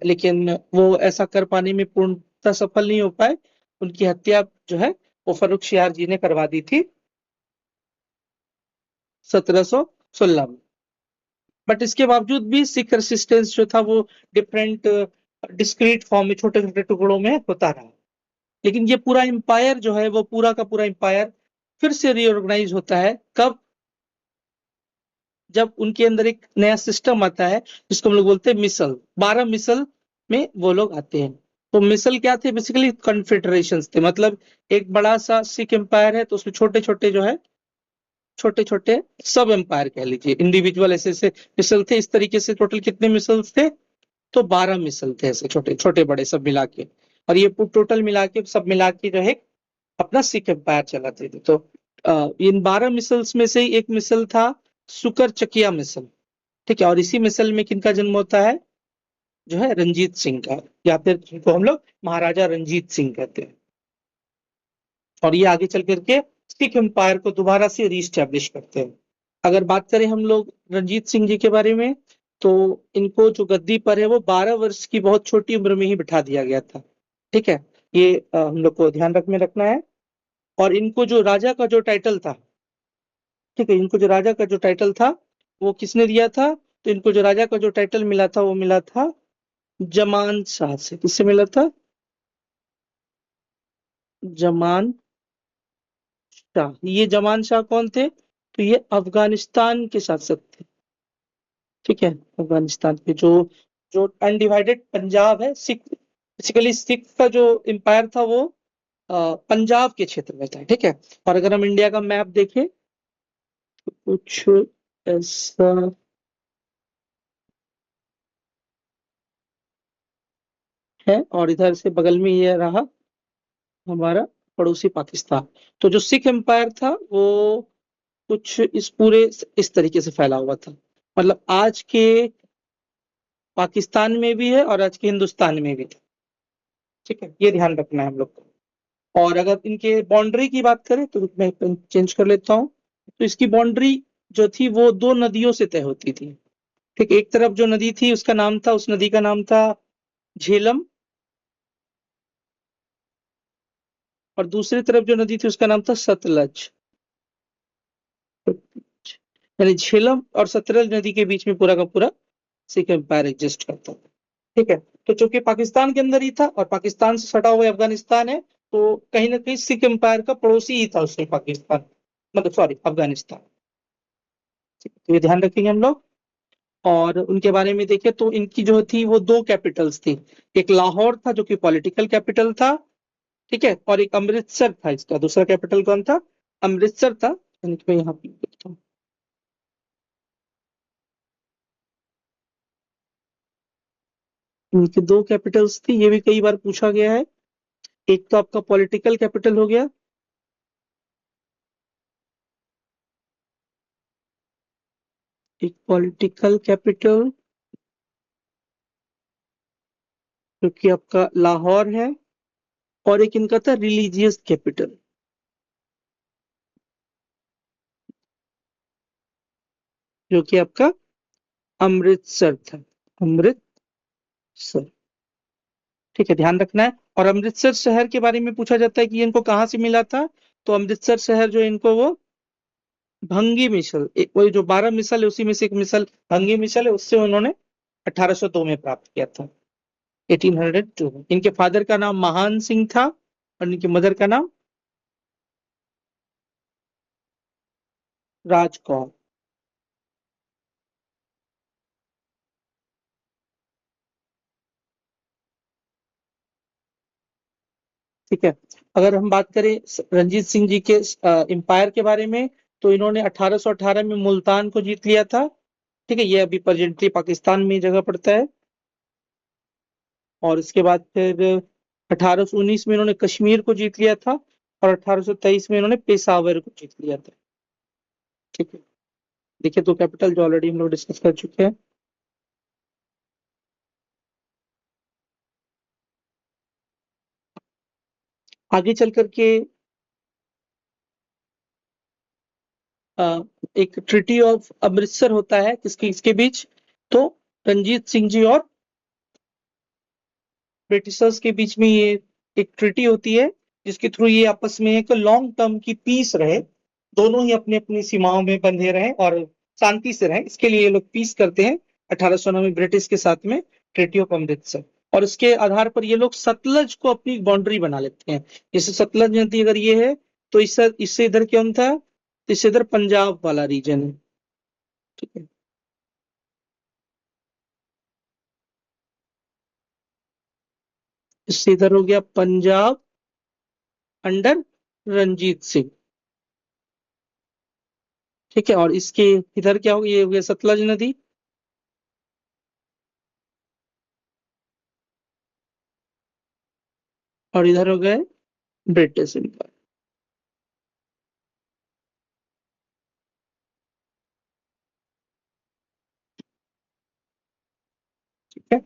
लेकिन वो ऐसा कर पाने में पूर्णतः सफल नहीं हो पाए। उनकी हत्या जो है वो फर्रुख शियार जी ने करवा दी थी 1716 में। बट इसके बावजूद भी सिख रेसिस्टेंस जो था वो डिफरेंट डिस्क्रीट फॉर्म में छोटे छोटे टुकड़ों में होता रहा। लेकिन ये पूरा एम्पायर जो है वो पूरा का पूरा एम्पायर फिर से रीऑर्गेनाइज होता है कब, जब उनके अंदर एक नया सिस्टम आता है जिसको हम लोग बोलते हैं मिसल। 12 मिसल में वो लोग आते हैं। तो मिसल क्या थे, बेसिकली कॉन्फेडरेशन थे, मतलब एक बड़ा सा सिख एम्पायर है तो उसमें छोटे छोटे जो है छोटे छोटे सब एम्पायर कह लीजिए, इंडिविजुअल ऐसे ऐसे मिसल थे। इस तरीके से टोटल कितने मिसल्स थे, तो 12 मिसल थे, ऐसे छोटे छोटे बड़े सब मिला के। और ये टोटल मिला के सब मिला के जो है अपना सिख एम्पायर चलाते थे। तो इन 12 मिसल्स में से एक मिसल था सुकर चकिया मिसल, ठीक है। और इसी मिसल में किनका जन्म होता है, जो है रंजीत सिंह का, या फिर जिनको हम लोग महाराजा रंजीत सिंह कहते हैं। और ये आगे चल करके सिख एम्पायर को दोबारा से रीस्टैब्लिश करते हैं। अगर बात करें हम लोग रणजीत सिंह जी के बारे में, तो इनको जो गद्दी पर है वो 12 वर्ष की बहुत छोटी उम्र में ही बिठा दिया गया था। ठीक है, ये हम लोग को ध्यान रखना है। और इनको जो राजा का जो टाइटल था, ठीक है, इनको जो राजा का जो टाइटल था वो किसने दिया था? तो इनको जो राजा का जो टाइटल मिला था वो मिला था जमान शाह से। किससे मिला था? जमान शाह। ये जमान शाह कौन थे? तो ये अफगानिस्तान के शासक थे। ठीक है, अफगानिस्तान के जो जो अनडिवाइडेड पंजाब है, सिख, बेसिकली सिख का जो एम्पायर था वो पंजाब के क्षेत्र में था। ठीक है, और अगर हम इंडिया का मैप देखें तो कुछ ऐसा है, और इधर से बगल में ये रहा हमारा पड़ोसी पाकिस्तान। तो जो सिख एम्पायर था वो कुछ इस तरीके से फैला हुआ था। मतलब आज के पाकिस्तान में भी है और आज के हिंदुस्तान में भी था। ठीक है, ये ध्यान रखना है हम लोग को। और अगर इनके बाउंड्री की बात करें तो मैं चेंज कर लेता हूँ। तो इसकी बाउंड्री जो थी वो दो नदियों से तय होती थी। ठीक, एक तरफ जो नदी थी उसका नाम था, उस नदी का नाम था झेलम, और दूसरी तरफ जो नदी थी उसका नाम था सतलज। यानी झेलम और सतलज नदी के बीच में पूरा का पूरा सिख एम्पायर एग्जिस्ट करता था। ठीक है, तो चूंकि पाकिस्तान के अंदर ही था और पाकिस्तान से सटा हुआ अफगानिस्तान है, तो कहीं ना कहीं सिख एम्पायर का पड़ोसी ही था उसमें पाकिस्तान, मतलब सॉरी अफगानिस्तान। तो ये ध्यान रखेंगे हम लोग। और उनके बारे में देखें तो इनकी जो थी वो दो कैपिटल्स थी। एक लाहौर था जो कि पॉलिटिकल कैपिटल था, ठीक है, और एक अमृतसर था, इसका दूसरा कैपिटल कौन था? अमृतसर था। यानी कि मैं यहाँ पे लिखता हूँ। इनकी दो कैपिटल्स थी, ये भी कई बार पूछा गया है। एक तो आपका पॉलिटिकल कैपिटल हो गया, एक पॉलिटिकल कैपिटल जो कि आपका लाहौर है, और एक इनका था रिलीजियस कैपिटल जो कि आपका अमृतसर था। अमृतसर। ठीक है, ध्यान रखना है। और अमृतसर शहर के बारे में पूछा जाता है कि ये इनको कहाँ से मिला था। तो अमृतसर शहर जो इनको वो भंगी मिसल, वही जो 12 मिसल है उसी में से एक मिसल भंगी मिसल है, उससे उन्होंने 1802 में प्राप्त किया था। 1802 में। इनके फादर का नाम महान सिंह था और इनकी मदर का नाम राजकौर। ठीक है, अगर हम बात करें रंजीत सिंह जी के एम्पायर के बारे में, तो इन्होंने 1818 में मुल्तान को जीत लिया था। ठीक है, ये अभी प्रेजेंटली पाकिस्तान में जगह पड़ता है। और इसके बाद फिर 1819 में इन्होंने कश्मीर को जीत लिया था, और 1823 में इन्होंने पेशावर को जीत लिया था। ठीक है, देखिए तो कैपिटल जो ऑलरेडी हम लोग डिस्कस कर चुके हैं। आगे चल करके अ, एक ट्रिटी ऑफ अमृतसर होता है किसके इसके बीच? तो रंजीत सिंह जी और ब्रिटिशर्स के बीच में ये एक ट्रिटी होती है, जिसके थ्रू ये आपस में एक लॉन्ग टर्म की पीस रहे, दोनों ही अपनी अपनी सीमाओं में बंधे रहें और शांति से रहें, इसके लिए ये लोग पीस करते हैं 1809 में ब्रिटिश के साथ में, ट्रिटी ऑफ अमृतसर। और इसके आधार पर ये लोग सतलज को अपनी बाउंड्री बना लेते हैं। जैसे सतलज नदी अगर ये है, तो इससे इससे इधर कौन था? इससे इधर पंजाब वाला रीजन है। ठीक है, इससे इधर हो गया पंजाब अंडर रंजीत सिंह। ठीक है, और इसके इधर क्या हो गया? ये हो गया सतलज नदी, और इधर हो गए ब्रिटिश एम्पायर। ठीक है,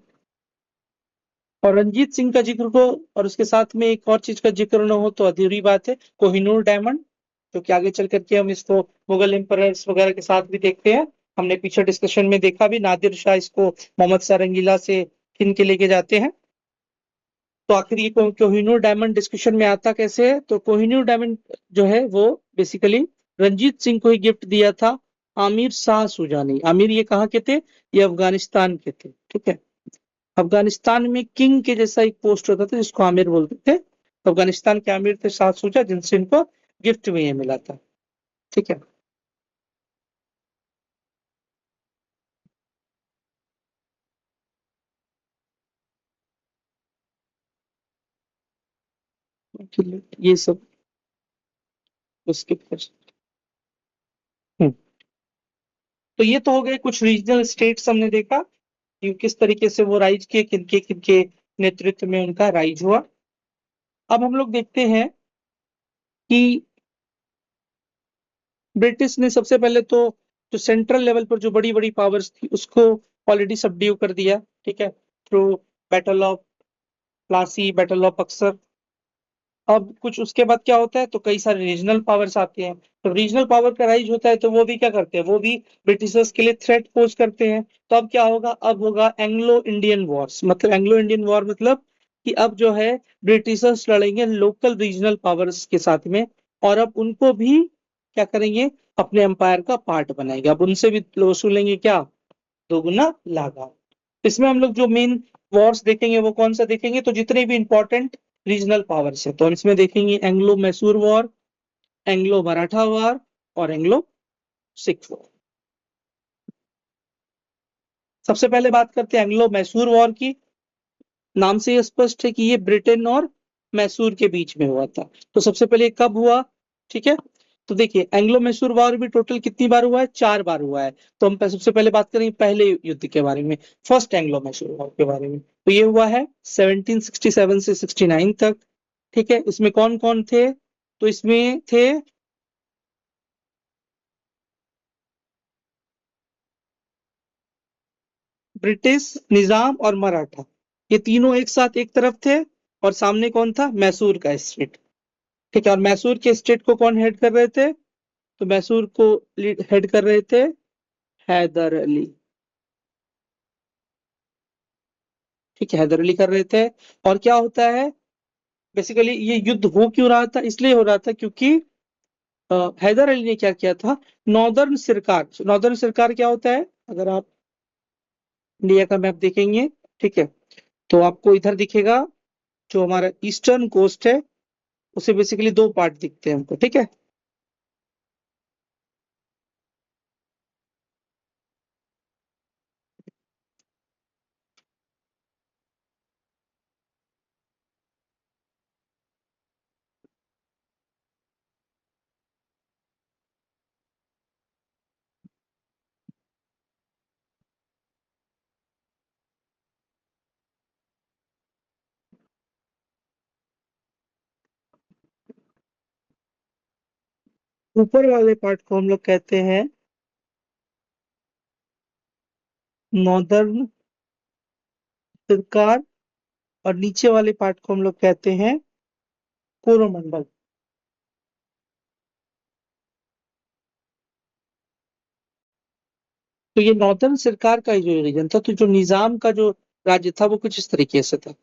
और रंजीत सिंह का जिक्र हो और उसके साथ में एक और चीज का जिक्र न हो तो अधूरी बात है। कोहिनूर डायमंड, क्योंकि आगे चल करके हम इसको मुगल एम्परर्स वगैरह के साथ भी देखते हैं। हमने पीछे डिस्कशन में देखा भी, नादिर शाह इसको मोहम्मद शाह रंगीला से छीन के लेके जाते हैं। तो आखिर ये कोहिनूर डायमंड डिस्कशन में आता कैसे है? तो कोहिनूर डायमंड जो है वो बेसिकली रंजीत सिंह को ही गिफ्ट दिया था, आमिर शाह सुजानी। आमिर ये कहाँ के थे? ये अफगानिस्तान के थे। ठीक है, अफगानिस्तान में किंग के जैसा एक पोस्ट होता था जिसको आमिर बोलते थे। तो अफगानिस्तान के आमिर थे शाह सुजा, जिनसे इनको गिफ्ट में ये मिला था। ठीक है, ये सब उसके हम्म। तो ये तो हो गए कुछ रीजनल स्टेट्स, हमने देखा कि किस तरीके से वो राइज किए, किनके किनके नेतृत्व में उनका राइज हुआ। अब हम लोग देखते हैं कि ब्रिटिश ने सबसे पहले तो जो सेंट्रल लेवल पर जो बड़ी बड़ी पावर्स थी उसको ऑलरेडी सबड्यू कर दिया। ठीक है, through battle of Plassey, battle of Buxar. अब कुछ उसके बाद क्या होता है, तो कई सारे रीजनल पावर्स आते हैं। तो रीजनल पावर का राइज होता है तो वो भी क्या करते हैं, वो भी ब्रिटिशर्स के लिए थ्रेट पोज करते हैं। तो अब क्या होगा, अब होगा एंग्लो इंडियन वॉर्स। मतलब एंग्लो इंडियन वॉर मतलब कि अब जो है ब्रिटिशर्स लड़ेंगे लोकल रीजनल पावर्स के साथ में, और अब उनको भी क्या करेंगे, अपने एम्पायर का पार्ट बनाएंगे। अब उनसे भी वसूलेंगे क्या, दोगुना लागा। इसमें हम लोग जो मेन वॉर्स देखेंगे वो कौन सा देखेंगे, तो जितने भी इंपॉर्टेंट रीजनल पावर्स है तो हम इसमें देखेंगे Anglo Mysore war, Anglo Maratha war और एंग्लो सिख वॉर। सबसे पहले बात करते हैं एंग्लो मैसूर वॉर की। नाम से ये स्पष्ट है कि ये ब्रिटेन और मैसूर के बीच में हुआ था। तो सबसे पहले कब हुआ? ठीक है, तो देखिए एंग्लो मैसूर वॉर भी टोटल कितनी बार हुआ है, 4 बार हुआ है। तो हम सबसे पहले बात करेंगे पहले युद्ध के बारे में, फर्स्ट एंग्लो मैसूर वॉर के बारे में। तो ये हुआ है 1767 से 69 तक। ठीक है, इसमें कौन कौन थे? तो इसमें थे ब्रिटिश, निजाम और मराठा, ये तीनों एक साथ एक तरफ थे। और सामने कौन था? मैसूर का स्टेट। ठीक है, और मैसूर के स्टेट को कौन हेड कर रहे थे? तो मैसूर को हेड कर रहे थे हैदर अली। ठीक है, हैदर अली कर रहे थे। और क्या होता है, बेसिकली ये युद्ध हो क्यों रहा था? इसलिए हो रहा था क्योंकि हैदर अली ने क्या किया था, नॉर्दर्न सरकार। नॉर्दर्न सरकार क्या होता है, अगर आप इंडिया का मैप देखेंगे, ठीक है, तो आपको इधर दिखेगा जो हमारा ईस्टर्न कोस्ट है, उसे बेसिकली 2 पार्ट दिखते हैं हमको। ठीक है, ऊपर वाले पार्ट को हम लोग कहते हैं नॉर्दर्न सरकार, और नीचे वाले पार्ट को हम लोग कहते हैं कोरोमंडल। तो ये नॉर्दर्न सरकार का ही जो रीजन था, तो जो निजाम का जो राज्य था वो कुछ इस तरीके से था।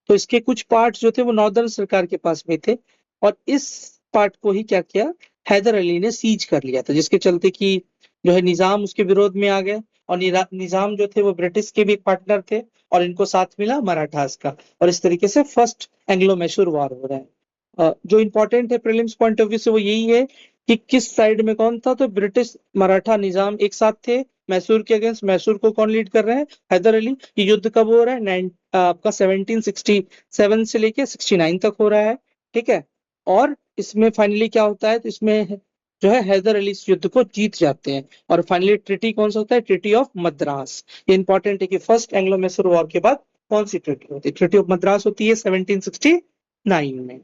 तो इसके कुछ पार्ट जो थे वो नॉर्दर्न सरकार के पास में थे, और इस पार्ट को ही क्या किया, हैदर अली ने सीज कर लिया था, जिसके चलते कि जो है निजाम उसके विरोध में आ गए। और निजाम जो थे वो ब्रिटिश के भी पार्टनर थे, और इनको साथ मिला मराठास का। और इस तरीके से फर्स्ट एंग्लो मैसूर वॉर हो रहा है। जो इंपॉर्टेंट है प्रीलिम्स पॉइंट ऑफ व्यू से वो यही है कि किस साइड में कौन था। तो ब्रिटिश मराठा निजाम एक साथ थे मैसूर के अगेंस्ट। मैसूर को कौन लीड कर रहे हैं? हैदर अली। ये युद्ध कब हो रहा है? आपका 1767 से लेके 69 तक हो रहा है। ठीक है, और इसमें फाइनली क्या होता है, तो इसमें जो है हैदर अली इस युद्ध को जीत जाते हैं। और फाइनली ट्रिटी कौन सा होता है? Treaty of Madras. ये इंपॉर्टेंट है कि फर्स्ट एंग्लो मैसूर वॉर के बाद कौन सी ट्रिटी होती है? ट्रिटी ऑफ मद्रास होती है 1769 में।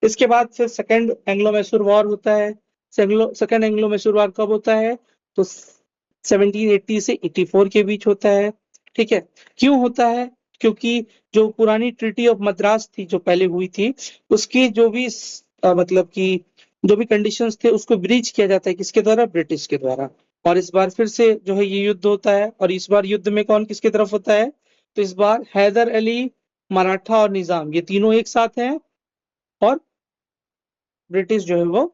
इसके बाद फिर सेकंड एंग्लो मैसूर वॉर होता है। सेकंड एंग्लो मैसूर वॉर कब होता है? तो 1780 से 84 के बीच होता है। ठीक है, क्यों होता है? क्योंकि जो पुरानी ट्रिटी ऑफ मद्रास थी जो पहले हुई थी, उसकी जो भी मतलब कि जो भी कंडीशंस थे उसको ब्रीच किया जाता है किसके द्वारा, ब्रिटिश के द्वारा। और इस बार फिर से जो है ये युद्ध होता है, और इस बार युद्ध में कौन किसकी तरफ होता है, तो इस बार हैदर अली, मराठा और निजाम, ये तीनों एक साथ हैं, और ब्रिटिश जो है वो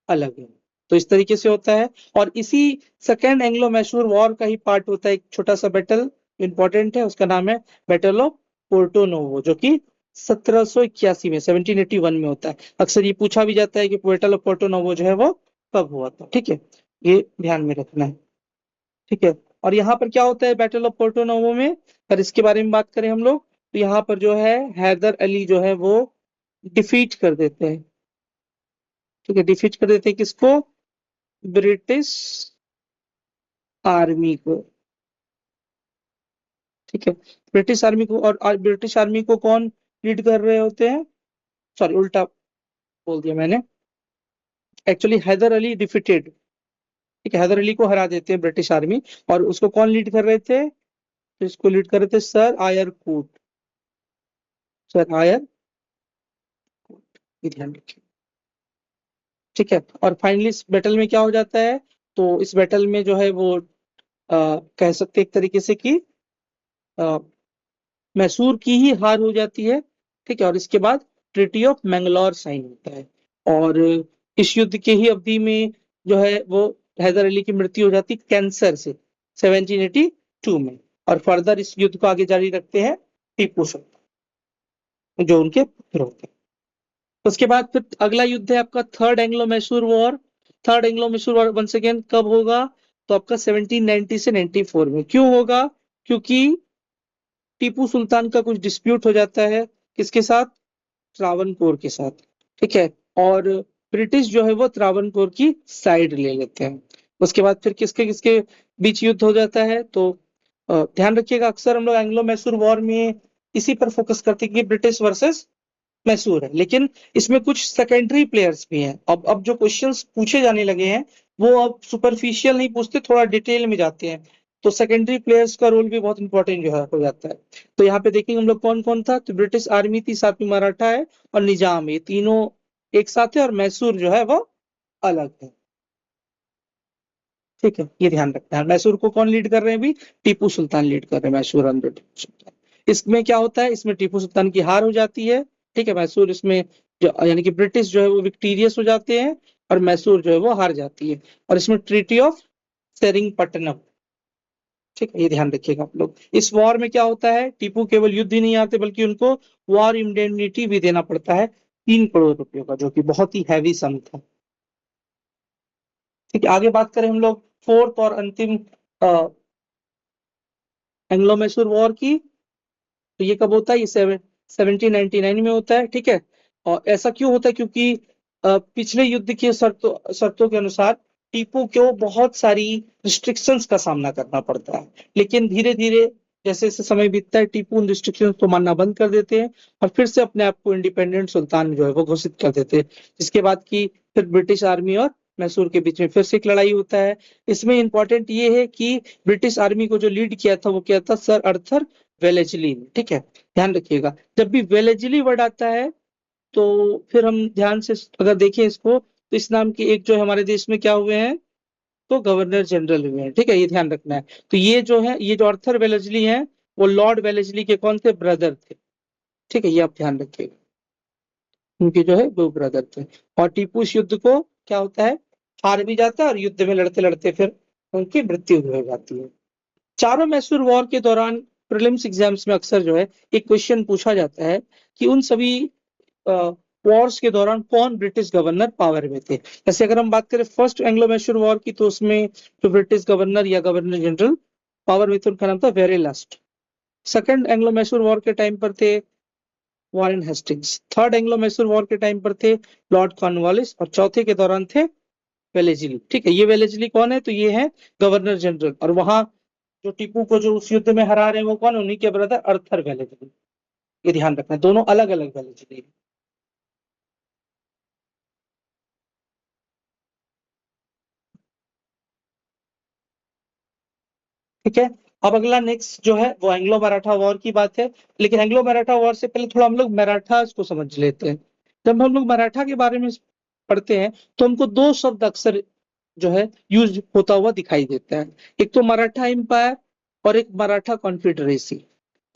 अलग है। तो इस तरीके से होता है। और इसी सेकेंड एंग्लो मैसूर वॉर का ही पार्ट होता है एक छोटा सा बैटल, इंपॉर्टेंट है, उसका नाम है बैटल ऑफ पोर्टो नोवो, जो कि 1781 में 1781 में होता है। अक्सर ये पूछा भी जाता है कि बैटल ऑफ पोर्टो नोवो जो है वो कब हुआ था, ठीक है, ये ध्यान में रखना है, ठीक है। और यहाँ पर क्या होता है बैटल ऑफ पोर्टो नोवो में, अगर इसके बारे में बात करें हम लोग, तो यहाँ पर जो है हैदर अली जो है वो डिफीट कर देते हैं, ठीक है, डिफीट कर देते हैं किसको, ब्रिटिश आर्मी को, ठीक है, ब्रिटिश आर्मी को। और ब्रिटिश आर्मी को कौन लीड कर रहे होते हैं, सॉरी उल्टा बोल दिया मैंने, एक्चुअली हैदर अली डिफीटेड, ठीक है, हैदर अली को हरा देते हैं ब्रिटिश आर्मी। और उसको कौन लीड कर रहे थे, तो इसको लीड कर रहे थे सर आयर कूट, सर आयर कूट, ये ध्यान रखिए, ठीक है। और फाइनली इस बैटल में क्या हो जाता है, तो इस बैटल में जो है वो कह सकते हैं एक तरीके से कि मैसूर की ही हार हो जाती है, ठीक है। और इसके बाद ट्रीटी ऑफ मैंगलोर साइन होता है। और इस युद्ध के ही अवधि में जो है वो हैदर अली की मृत्यु हो जाती कैंसर से 1782 में। और फर्दर इस युद्ध को आगे जारी रखते हैं टीपू सुल्तान, जो उनके पुत्र होते हैं। उसके बाद फिर अगला युद्ध है आपका third Anglo Mysore war. Third Anglo Mysore war once again कब होगा, तो आपका 1790 से 94 में। क्यों होगा, क्योंकि टीपू सुल्तान का कुछ डिस्प्यूट हो जाता है किसके साथ, त्रावणकोर के साथ, ठीक है। और ब्रिटिश जो है वो त्रावणकोर की साइड ले लेते हैं। उसके बाद फिर किसके किसके बीच युद्ध हो जाता है, तो ध्यान रखिएगा अक्सर हम लोग एंग्लो मैसूर वॉर में इसी पर फोकस करते हैं कि ब्रिटिश वर्सेस मैसूर है, लेकिन इसमें कुछ सेकेंडरी प्लेयर्स भी हैं। अब जो क्वेश्चंस पूछे जाने लगे हैं वो अब सुपरफिशियल नहीं पूछते, थोड़ा डिटेल में जाते हैं। तो सेकेंडरी प्लेयर्स का रोल भी बहुत इंपॉर्टेंट जो है हो जाता है। तो यहाँ पे देखेंगे हम लोग कौन कौन था, तो ब्रिटिश आर्मी थी, साथ में मराठा है और निजाम, ये तीनों एक साथ है, और मैसूर जो है वो अलग है, ठीक है, ये ध्यान रखना है। मैसूर को कौन लीड कर रहे हैं अभी, टीपू सुल्तान लीड कर रहे हैं मैसूर अंडर टीपू सुल्तान। इसमें क्या होता है, इसमें टीपू सुल्तान की हार हो जाती है, ठीक है। मैसूर इसमें जो यानी कि ब्रिटिश जो है वो विक्टीरियस हो जाते हैं, और मैसूर जो है वो हार जाती है। और इसमें ट्रीटी ऑफ सेरिंगपट्टनम, ठीक है, ये ध्यान रखिएगा आप लोग। इस वॉर में क्या होता है, टीपू केवल युद्ध ही नहीं आते बल्कि उनको वॉर इंडेमनिटी भी देना पड़ता है 3 करोड़ रुपयों का, जो कि बहुत ही हैवी सम था, ठीक है। आगे बात करें हम लोग फोर्थ और अंतिम एंग्लो मैसूर वॉर की, तो ये कब होता है, ये 1799 में होता है, ठीक है। और ऐसा क्यों होता है, क्योंकि पिछले युद्ध की शर्तों के अनुसार टीपू को बहुत सारी रिस्ट्रिक्शंस का सामना करना पड़ता है, लेकिन धीरे धीरे जैसे जैसे समय बीतता है टीपू उन रिस्ट्रिक्शंस को मानना बंद कर देते हैं, और फिर से अपने आप को इंडिपेंडेंट सुल्तान जो है वो घोषित कर देते हैं। जिसके बाद की फिर ब्रिटिश आर्मी और मैसूर के बीच में फिर से एक लड़ाई होता है। इसमें इंपॉर्टेंट ये है कि ब्रिटिश आर्मी को जो लीड किया था वो किया था सर अर्थर वेलेजली ने, ठीक है, ध्यान रखिएगा। जब भी वेलेजली वर्ड आता है तो फिर हम ध्यान से अगर देखें इसको, तो इस नाम के एक जो हमारे देश में क्या हुए हैं, तो गवर्नर जनरल हुए हैं, ठीक है, ये ध्यान रखना है। तो ये जो है, ये जो अर्थर वेलेजली हैं वो लॉर्ड वेलेजली के कौन थे, ब्रदर थे, ठीक है, ये आप ध्यान रखिएगा, उनके जो है वो ब्रदर थे। और टीपू इस युद्ध को क्या होता है, हार भी जाता है, और युद्ध में लड़ते लड़ते फिर उनकी मृत्यु भी हो जाती है। चारों मैसूर वॉर के दौरान प्रीलिम्स एग्जाम्स में अक्सर जो है एक क्वेश्चन पूछा जाता है कि उन सभी वॉर्स के दौरान कौन ब्रिटिश गवर्नर पावर में थे। जैसे अगर हम बात करें फर्स्ट एंग्लो मैसूर वॉर की, तो उसमें जो ब्रिटिश गवर्नर या गवर्नर जनरल पावर में थे उनका नाम था वेरेलास्ट। सेकंड एंग्लो मैसूर वॉर के टाइम पर थे Warren Hastings. Third Anglo Mysore war के टाइम पर थे लॉर्ड कॉर्नवालिस। और चौथे के दौरान थे वेलेजली, ठीक है। ये वेलेजली कौन है, तो ये है गवर्नर जनरल। और वहां जो टीपू को जो उस युद्ध में हरा रहे हैं वो कौन, उन्हीं के ब्रदर अर्थर वेलेजली, ये ध्यान रखना है, दोनों अलग अलग वेलेजली, ठीक है। अब अगला नेक्स्ट जो है वो एंग्लो मराठा वॉर की बात है। लेकिन एंग्लो मराठा वॉर से पहले थोड़ा हम लोग मराठास को समझ लेते हैं। जब हम लोग मराठा के बारे में पढ़ते हैं तो हमको दो शब्द अक्सर जो है यूज होता हुआ दिखाई देता है, एक तो मराठा एम्पायर और एक मराठा कॉन्फेडरेसी।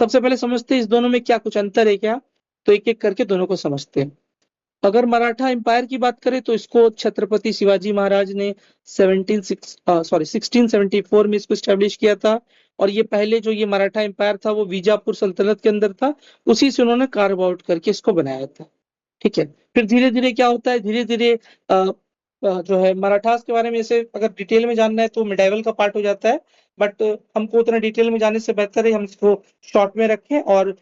सबसे पहले समझते हैं इस दोनों में क्या कुछ अंतर है क्या, तो एक एक करके दोनों को समझते हैं। अगर मराठा एम्पायर की बात करें तो इसको छत्रपति शिवाजी महाराज ने 1674 में इसको स्टैब्लिश किया था। और ये पहले जो ये मराठा एम्पायर था वो बीजापुर सल्तनत के अंदर था, उसी से उन्होंने कार्व आउट करके इसको बनाया था। ठीक है, फिर धीरे धीरे क्या होता है, धीरे धीरे जो है मराठास के बारे में से अगर डिटेल में जानना है तो मिडाइवल का पार्ट हो जाता है, बट हमको उतना डिटेल में जाने से बेहतर है हम इसको शॉर्ट में रखें। और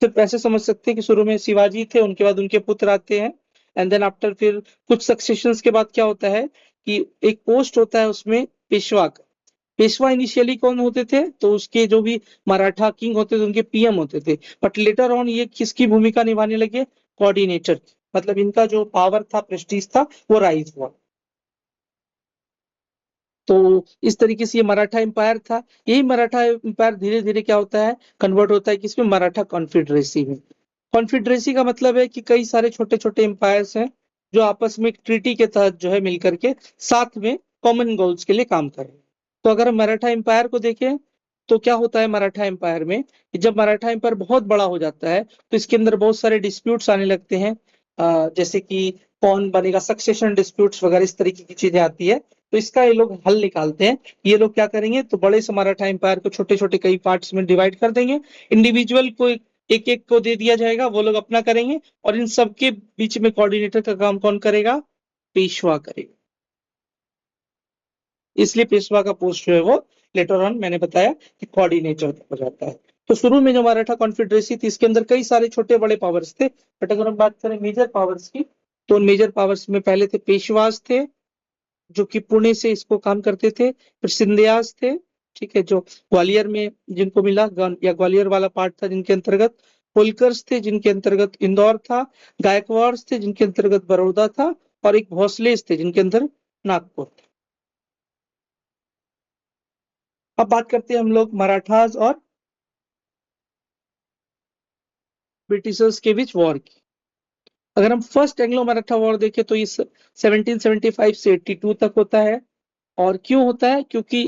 सिर्फ ऐसे समझ सकते हैं कि शुरू में शिवाजी थे, उनके बाद उनके पुत्र आते हैं, एंड देन आफ्टर फिर कुछ सक्सेशंस के बाद क्या होता है कि एक पोस्ट होता है उसमें पेशवा का। पेशवा इनिशियली कौन होते थे, तो उसके जो भी मराठा किंग होते थे उनके पीएम होते थे, बट लेटर ऑन ये किसकी भूमिका निभाने लगे, कोऑर्डिनेटर। मतलब इनका जो पावर था, प्रेस्टीज था, वो राइज हुआ। तो इस तरीके से ये मराठा एम्पायर था। यही मराठा एम्पायर धीरे धीरे क्या होता है, कन्वर्ट होता है किसमें, मराठा कॉन्फेडरेसी में। कॉन्फेडरेसी का मतलब है कि कई सारे छोटे छोटे एम्पायर्स हैं जो आपस में एक ट्रीटी के तहत जो है मिलकर के साथ में कॉमन गोल्स के लिए काम कर रहे हैं। तो अगर हम मराठा एम्पायर को देखें तो क्या होता है मराठा एम्पायर में कि जब मराठा एम्पायर बहुत बड़ा हो जाता है तो इसके अंदर बहुत सारे डिस्प्यूट्स आने लगते हैं, जैसे कि कौन बनेगा, सक्सेशन डिस्प्यूट्स वगैरह इस तरीके की चीजें आती है। तो इसका ये लोग हल निकालते हैं। ये लोग क्या करेंगे, तो बड़े से मराठा एम्पायर को छोटे छोटे कई पार्ट्स में डिवाइड कर देंगे, इंडिविजुअल को एक एक को दे दिया जाएगा, वो लोग अपना करेंगे, और इन सबके बीच में कोऑर्डिनेटर का काम कौन करेगा, पेशवा करेगा। इसलिए पेशवा का पोस्ट जो है वो लेटर ऑन मैंने बताया कि कोऑर्डिनेटर हो जाता है। तो शुरू में जो मराठा कॉन्फेडरेसी थी इसके अंदर कई सारे छोटे बड़े पावर्स थे, बट अगर हम बात करें मेजर पावर्स की तो उन मेजर पावर्स में पहले थे पेशवास थे, जो कि पुणे से इसको काम करते थे। फिर सिंधियास थे, ठीक है, जो ग्वालियर में जिनको मिला, या ग्वालियर वाला पार्ट था जिनके अंतर्गत। होलकर्स थे जिनके अंतर्गत इंदौर था। गायकवाड़ थे जिनके अंतर्गत बड़ौदा था। और एक भोसलेस थे जिनके अंदर नागपुर था। अब बात करते हैं हम लोग मराठास और ब्रिटिशर्स के बीच वॉर की। अगर हम फर्स्ट एंग्लो मराठा वॉर देखें तो ये 1775 से 82 तक होता है। और क्यों होता है, क्योंकि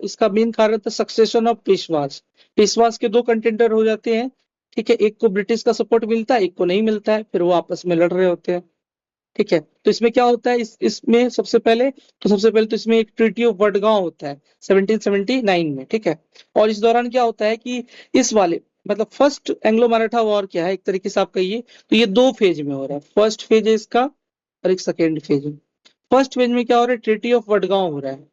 इसका मेन कारण था सक्सेशन ऑफ पेशवास। पेशवास के दो कंटेंडर हो जाते हैं, ठीक है, एक को ब्रिटिश का सपोर्ट मिलता है, एक को नहीं मिलता है, फिर वो आपस में लड़ रहे होते हैं। ठीक है, तो इसमें क्या होता है, इसमें सबसे पहले तो इसमें एक ट्रीटी ऑफ वडगांव होता है 1779 में। ठीक है, और इस दौरान क्या होता है कि इस वाले मतलब फर्स्ट एंग्लो मराठा वॉर क्या है, एक तरीके से आप कहिए तो ये दो फेज में हो रहा है। फर्स्ट फेज है इसका और एक सेकेंड फेज है। फर्स्ट फेज में क्या हो रहा है, ट्रीटी ऑफ वडगांव हो रहा है,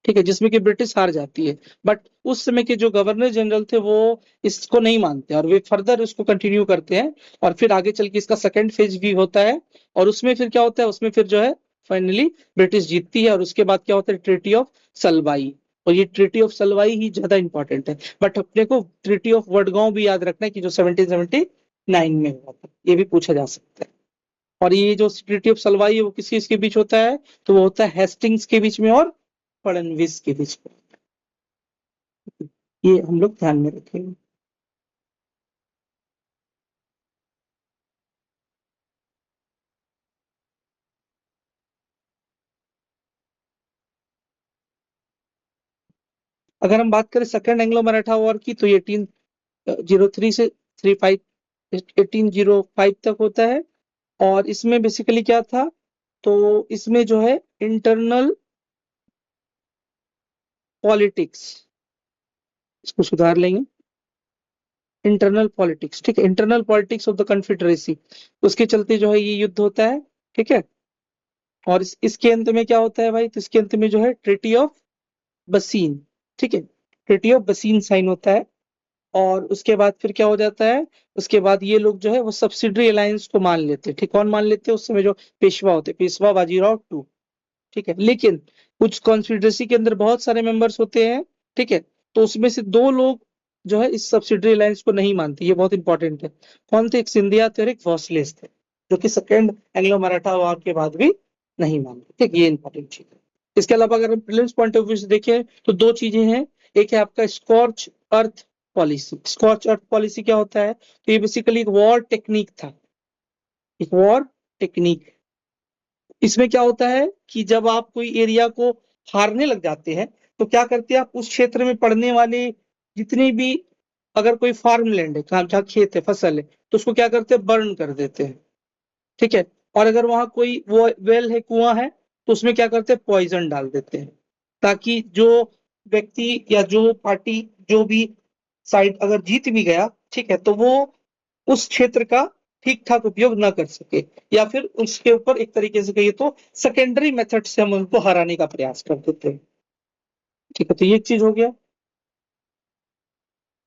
ठीक है, जिसमें कि ब्रिटिश हार जाती है। बट उस समय के जो गवर्नर जनरल थे वो इसको नहीं मानते और वे फर्दर उसको कंटिन्यू करते हैं। और फिर आगे चल के इसका सेकंड फेज भी होता है, और उसमें फिर क्या होता है, उसमें फिर जो है फाइनली ब्रिटिश जीतती है। और उसके बाद क्या होता है, ट्रीटी ऑफ सलवाई। और ये ट्रीटी ऑफ सलवाई ही ज्यादा इंपॉर्टेंट है, बट अपने को ट्रीटी ऑफ वडगांव भी याद रखना है कि जो 1779 में हुआ था, ये भी पूछा जा सकता है। और ये जो ट्रीटी ऑफ सलवाई है वो किस किस के बीच होता है, तो वो होता है हेस्टिंग्स के बीच में और फडणवीस के बीच में। ये हम लोग ध्यान में रखेंगे। अगर हम बात करें सेकंड एंग्लो मराठा वॉर की तो ये 1803 से 1805 तक होता है। और इसमें बेसिकली क्या था, तो इसमें जो है इंटरनल पॉलिटिक्स, इसको सुधार लेंगे, इंटरनल पॉलिटिक्स, ठीक है, internal politics of the confederacy, उसके चलते जो है ये युद्ध होता है। ठीक है, और इसके अंत में क्या होता है भाई, तो इसके अंत में जो है ट्रीटी ऑफ बसीन, ठीक है, ट्रीटी ऑफ बसीन साइन होता है। और उसके बाद फिर क्या हो जाता है, उसके बाद ये लोग जो है वो सब्सिडरी अलायंस को मान लेते हैं। ठीक, कौन मान लेते हैं, उस समय जो पेशवा होते, पेशवा बाजीराव टू। ठीक है, लेकिन कुछ कॉन्स्पिरेसी के अंदर बहुत सारे मेंबर्स होते हैं। ठीक है, तो उसमें से दो लोग जो है इस सब्सिडरी अलायंस को नहीं मानते, ये बहुत इंपॉर्टेंट है। कौन थे, एक सिंधिया थे और एक भोसलेस थे, जो कि सेकेंड एंग्लो मराठा वॉर के बाद भी नहीं मानते। ठीक, ये इंपॉर्टेंट चीज है। इसके अलावा अगर हम प्रीलिम्स पॉइंट ऑफ व्यू से देखें तो दो चीजें हैं। एक है आपका स्कॉर्च अर्थ पॉलिसी। स्कॉच अर्थ पॉलिसी क्या होता है, तो ये बेसिकली एक वॉर टेक्निक था, एक वॉर टेक्निक। इसमें क्या होता है कि जब आप कोई एरिया को हारने लग जाते हैं तो क्या करते हैं, आप उस क्षेत्र में पड़ने वाले जितने भी, अगर कोई फार्म लैंड है जहाँ खेत है, फसल है, तो उसको क्या करते हैं, बर्न कर देते हैं। ठीक है। और अगर वहां कोई वो वेल है, कुआं है, तो उसमें क्या करते हैं, पॉइजन डाल देते हैं, ताकि जो व्यक्ति या जो पार्टी, जो भी साइड अगर जीत भी गया, ठीक है, तो वो उस क्षेत्र का ठीक ठाक उपयोग ना कर सके, या फिर उसके ऊपर एक तरीके से कहिए तो सेकेंडरी मेथड से हम उनको हराने का प्रयास कर देते हैं। ठीक है, तो ये एक चीज हो गया।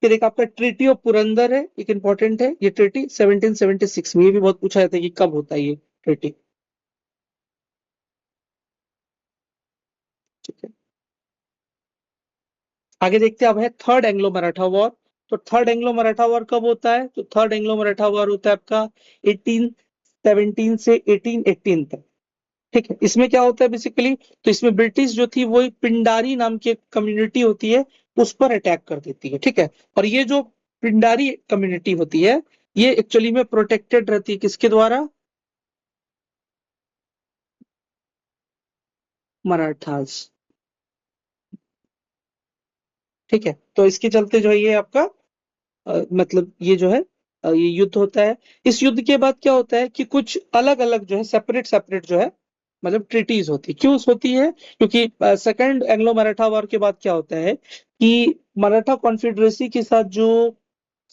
फिर एक आपका ट्रीटी ऑफ पुरंदर है, एक इंपॉर्टेंट है ये ट्रीटी 1776 में, ये भी बहुत पूछा जाता है कि कब होता है ये ट्रीटी। ठीक है, आगे देखते हैं। अब है थर्ड एंग्लो मराठा वॉर। तो थर्ड एंग्लो मराठा वॉर कब होता है, तो थर्ड एंग्लो मराठा वॉर होता है आपका 1817 से 1818 तक। ठीक है, इसमें क्या होता है बेसिकली, तो इसमें ब्रिटिश जो थी वो एक पिंडारी नाम की एक कम्युनिटी होती है, उस पर अटैक कर देती है। ठीक है, और ये जो पिंडारी कम्युनिटी होती है, ये एक्चुअली में प्रोटेक्टेड रहती है किसके द्वारा, मराठास। ठीक है, तो इसके चलते जो है ये आपका मतलब ये जो है ये युद्ध होता है। इस युद्ध के बाद क्या होता है कि कुछ अलग अलग जो है सेपरेट सेपरेट जो है मतलब ट्रीटीज होती है। क्यों होती है, क्योंकि सेकंड एंग्लो मराठा वॉर के बाद क्या होता है कि मराठा कॉन्फेडरेसी के साथ जो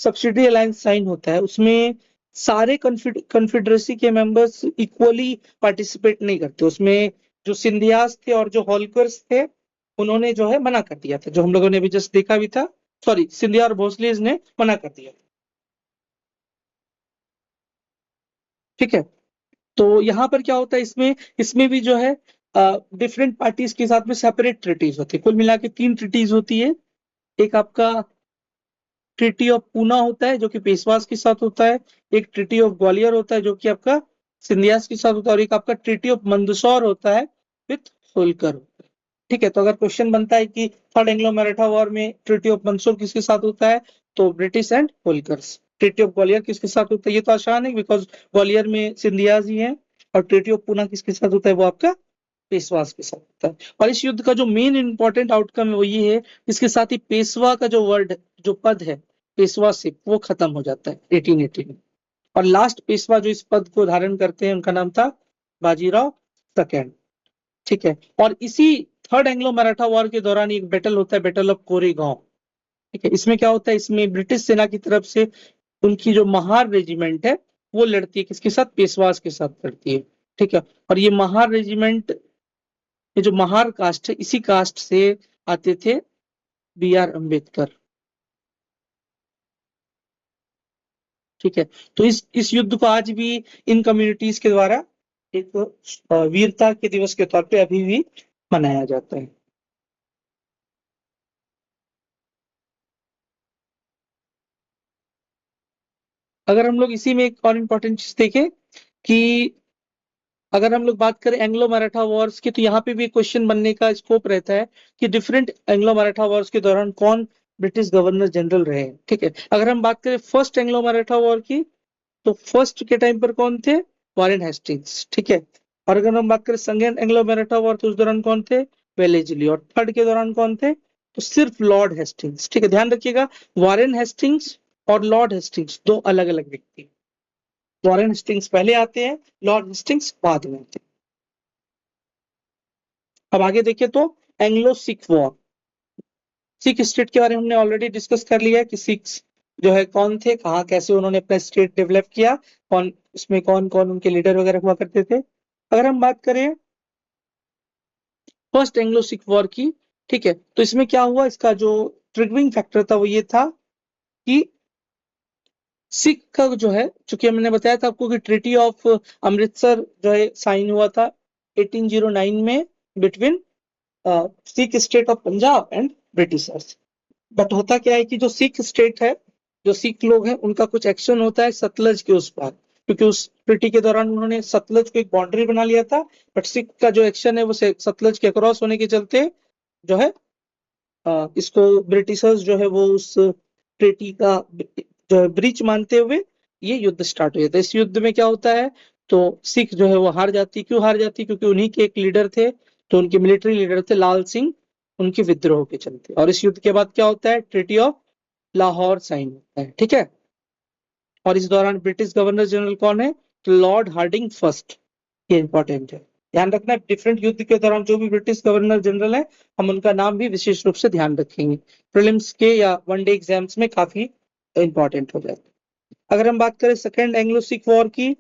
सब्सिडी अलायंस साइन होता है, उसमें सारे कॉन्फेडरेसी के मेंबर्स इक्वली पार्टिसिपेट नहीं करते उसमें। जो सिंधियास थे और जो होलकर्स थे, उन्होंने जो है मना कर दिया था, जो हम लोगों ने अभी जस्ट देखा भी था। सॉरी, सिंधिया और भोसलेज ने मना कर दिया। ठीक है, तो यहाँ पर क्या होता है, इसमें इसमें भी जो है डिफरेंट पार्टीज के साथ में सेपरेट ट्रिटीज होती है। कुल मिला के 3 ट्रिटीज होती है। एक आपका ट्रिटी ऑफ पूना होता है जो कि पेशवास के साथ होता है। एक ट्रिटी ऑफ ग्वालियर होता है जो कि आपका सिंधियास के साथ होता है। और एक आपका ट्रिटी ऑफ मंदसौर होता है विथ होलकर। ठीक है, तो अगर क्वेश्चन बनता है कि थर्ड एंग्लो मराठा वॉर में ट्रिटी ऑफ मंदसौर किसके साथ होता है, तो British and Holkars. Treaty of Gwalior किसके साथ होता है, ये तो आसान है बिकॉज ग्वालियर में सिंधियाज ही हैं। और ट्रिटी ऑफ पूना किसके साथ होता है, वो आपका पेशवास के साथ होता है। और इस युद्ध का जो मेन इंपॉर्टेंट आउटकम है वो ये है, इसके साथ ही पेशवा का जो वर्ड, जो पद है पेशवाशिप, वो खत्म हो जाता है 1818 में। और लास्ट पेशवा जो इस पद को धारण करते हैं उनका नाम था बाजीराव सेकेंड। ठीक है, और इसी थर्ड एंग्लो मराठा वॉर के दौरान एक बैटल होता है, बैटल ऑफ कोरेगांव। ठीक है, इसमें क्या होता है, इसमें ब्रिटिश सेना की तरफ से उनकी जो महार रेजिमेंट है वो लड़ती है किसके साथ, पेशवास के साथ लड़ती है। ठीक है, और ये महार रेजिमेंट, ये जो महार कास्ट है, इसी कास्ट से आते थे बी आर अम्बेडकर। ठीक है, तो इस युद्ध को आज भी इन कम्युनिटीज के द्वारा एक वीरता के दिवस के तौर पे अभी भी मनाया जाता है। अगर हम लोग इसी में एक और इम्पोर्टेंट चीज देखें कि अगर हम लोग बात करें एंग्लो मराठा वॉर्स की, तो यहाँ पे भी क्वेश्चन बनने का स्कोप रहता है कि डिफरेंट एंग्लो मराठा वॉर्स के दौरान कौन ब्रिटिश गवर्नर जनरल रहे हैं। ठीक है, अगर हम बात करें फर्स्ट एंग्लो मराठा वॉर की, तो फर्स्ट के टाइम पर कौन थे, वॉरेन हेस्टिंग्स। ठीक है, और अगर हम बात करें सेकेंड एंग्लो मराठा वॉर, तो उस दौरान कौन थे, वेलेस्ली। और थर्ड के दौरान कौन थे, तो सिर्फ लॉर्ड हेस्टिंग्स। ठीक है, ध्यान रखिएगा, वॉरेन हेस्टिंग्स और लॉर्ड हेस्टिंग्स दो अलग अलग व्यक्ति। वॉरेन हेस्टिंग्स पहले आते हैं, लॉर्ड हेस्टिंग्स बाद में आते हैं। अब आगे देखिए तो Anglo Sikh war. Sikh state के बारे में हमने ऑलरेडी डिस्कस कर लिया है कि सिख्स जो है कौन थे, कहाँ कैसे उन्होंने अपना स्टेट डेवलप किया, कौन इसमें कौन कौन उनके लीडर वगैरह हुआ करते थे। अगर हम बात करें फर्स्ट एंग्लो सिख वॉर की, ठीक है, तो इसमें क्या हुआ, इसका जो ट्रिगरिंग फैक्टर था वो ये था कि सिख का जो है, चूंकि हमने बताया था आपको कि ट्रीटी ऑफ अमृतसर जो है साइन हुआ था 1809 में between Sikh state of Punjab and Britishers. But होता क्या है कि जो सिख स्टेट है, जो सिख लोग हैं, उनका कुछ एक्शन होता है सतलज के उस पार, क्योंकि उस ट्रीटी के दौरान उन्होंने सतलज को एक बाउंड्री बना लिया था। बट सिख का जो एक्शन है वो सतलज के क्रॉस होने के चलते जो है इसको ब्रिटिशर्स जो है वो उस ट्रीटी का जो है ब्रीच मानते हुए ये युद्ध स्टार्ट हुआ था। इस युद्ध में क्या होता है, तो सिख जो है वो हार जाती। क्यों हार जाती? क्योंकि उन्हीं के एक लीडर थे, तो उनके मिलिट्री लीडर थे लाल सिंह, उनके विद्रोह के चलते। और इस युद्ध के बाद क्या होता है? ट्रीटी ऑफ लाहौर साइन होता है, ठीक है। और इस दौरान ब्रिटिश गवर्नर जनरल कौन है? तो लॉर्ड हार्डिंग फर्स्ट। ये इंपॉर्टेंट है, ध्यान रखना है। डिफरेंट युद्ध के दौरान जो भी ब्रिटिश गवर्नर जनरल है, हम उनका नाम भी विशेष रूप से ध्यान रखेंगे। प्रीलिम्स के या वनडे एग्जाम्स में काफी इंपॉर्टेंट हो जाता है। अगर हम बात करें सेकेंड एंग्लो सिख वॉर की,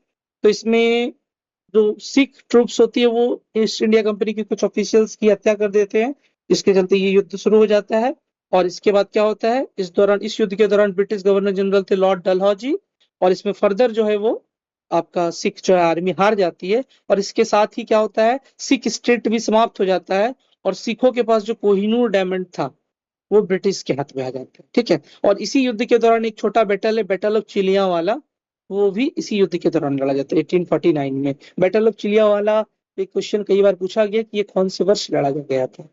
तो इसमें जो सिख ट्रूप्स होती है वो ईस्ट इंडिया कंपनी के कुछ ऑफिशियल्स की हत्या कर देते हैं, जिसके चलते ये युद्ध शुरू हो जाता है। और इसके बाद क्या होता है? इस युद्ध के दौरान ब्रिटिश गवर्नर जनरल थे लॉर्ड डलहौजी, और इसमें फर्दर जो है वो आपका सिख जो है आर्मी हार जाती है। और इसके साथ ही क्या होता है? सिख स्टेट भी समाप्त हो जाता है, और सिखों के पास जो कोहिनूर डायमंड था वो ब्रिटिश के हाथ में आ जाता है, ठीक है। और इसी युद्ध के दौरान एक छोटा बैटल है, बैटल ऑफ चिलियावाला, वो भी इसी युद्ध के दौरान लड़ा जाता है 1849 में। बैटल ऑफ चिलियावाला एक क्वेश्चन कई बार पूछा गया कि ये कौन से वर्ष लड़ा गया था।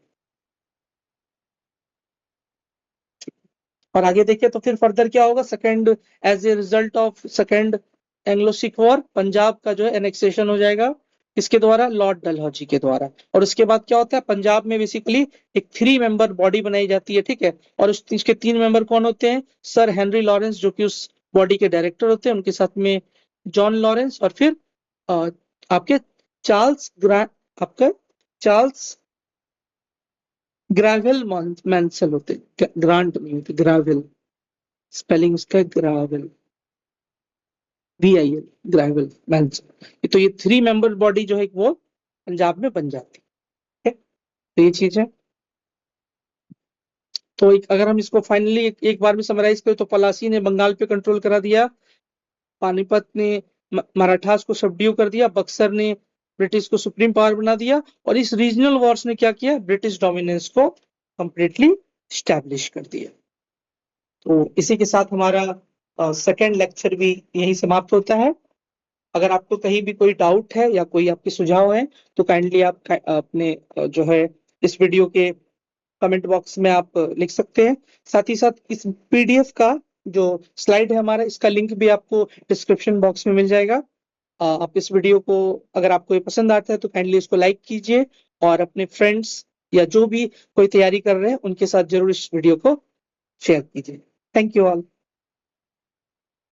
और आगे देखिए तो फिर फर्दर क्या होगा? Second, as a result of second Anglo Sikh war, Punjab का जो है एनेक्सेशन हो जाएगा, किसके द्वारा? लॉर्ड डलहौजी के द्वारा। और उसके बाद क्या होता है? पंजाब में बेसिकली एक 3 मेंबर बॉडी बनाई जाती है, ठीक है। और इसके 3 मेंबर कौन होते हैं? सर हेनरी लॉरेंस, जो कि उस बॉडी के डायरेक्टर होते हैं, उनके साथ में जॉन लॉरेंस, और फिर अ, आपके चार्ल्स आपका चार्ल्स ग्रावेल मैंसल होते हैं, ग्रांट नहीं होते, ग्रावेल, स्पेलिंग उसका ग्रावेल, VIL, ग्रावेल मैंसल। तो ये 3 मेंबर बॉडी जो है वो पंजाब में बन जाती है, तो ये चीज है। तो अगर हम इसको फाइनली एक बार में समराइज करें, तो पलासी ने बंगाल पे कंट्रोल करा दिया, पानीपत ने मराठास को सबड्यू कर दिया, बक्सर ने ब्रिटिश को सुप्रीम पावर बना दिया, और इस रीजनल वॉर्स ने क्या किया? ब्रिटिश डोमिनेंस को कंप्लीटली स्टैब्लिश कर दिया। तो इसी के साथ हमारा सेकेंड लेक्चर भी यही समाप्त होता है। अगर आपको कहीं भी कोई डाउट है या कोई आपके सुझाव है, तो काइंडली आप अपने जो है इस वीडियो के कमेंट बॉक्स में आप लिख सकते हैं। साथ ही साथ इस PDF का जो स्लाइड है हमारा, इसका लिंक भी आपको डिस्क्रिप्शन बॉक्स में मिल जाएगा। आप इस वीडियो को, अगर आपको ये पसंद आता है, तो काइंडली इसको लाइक कीजिए, और अपने फ्रेंड्स या जो भी कोई तैयारी कर रहे हैं उनके साथ जरूर इस वीडियो को शेयर कीजिए। Thank you all.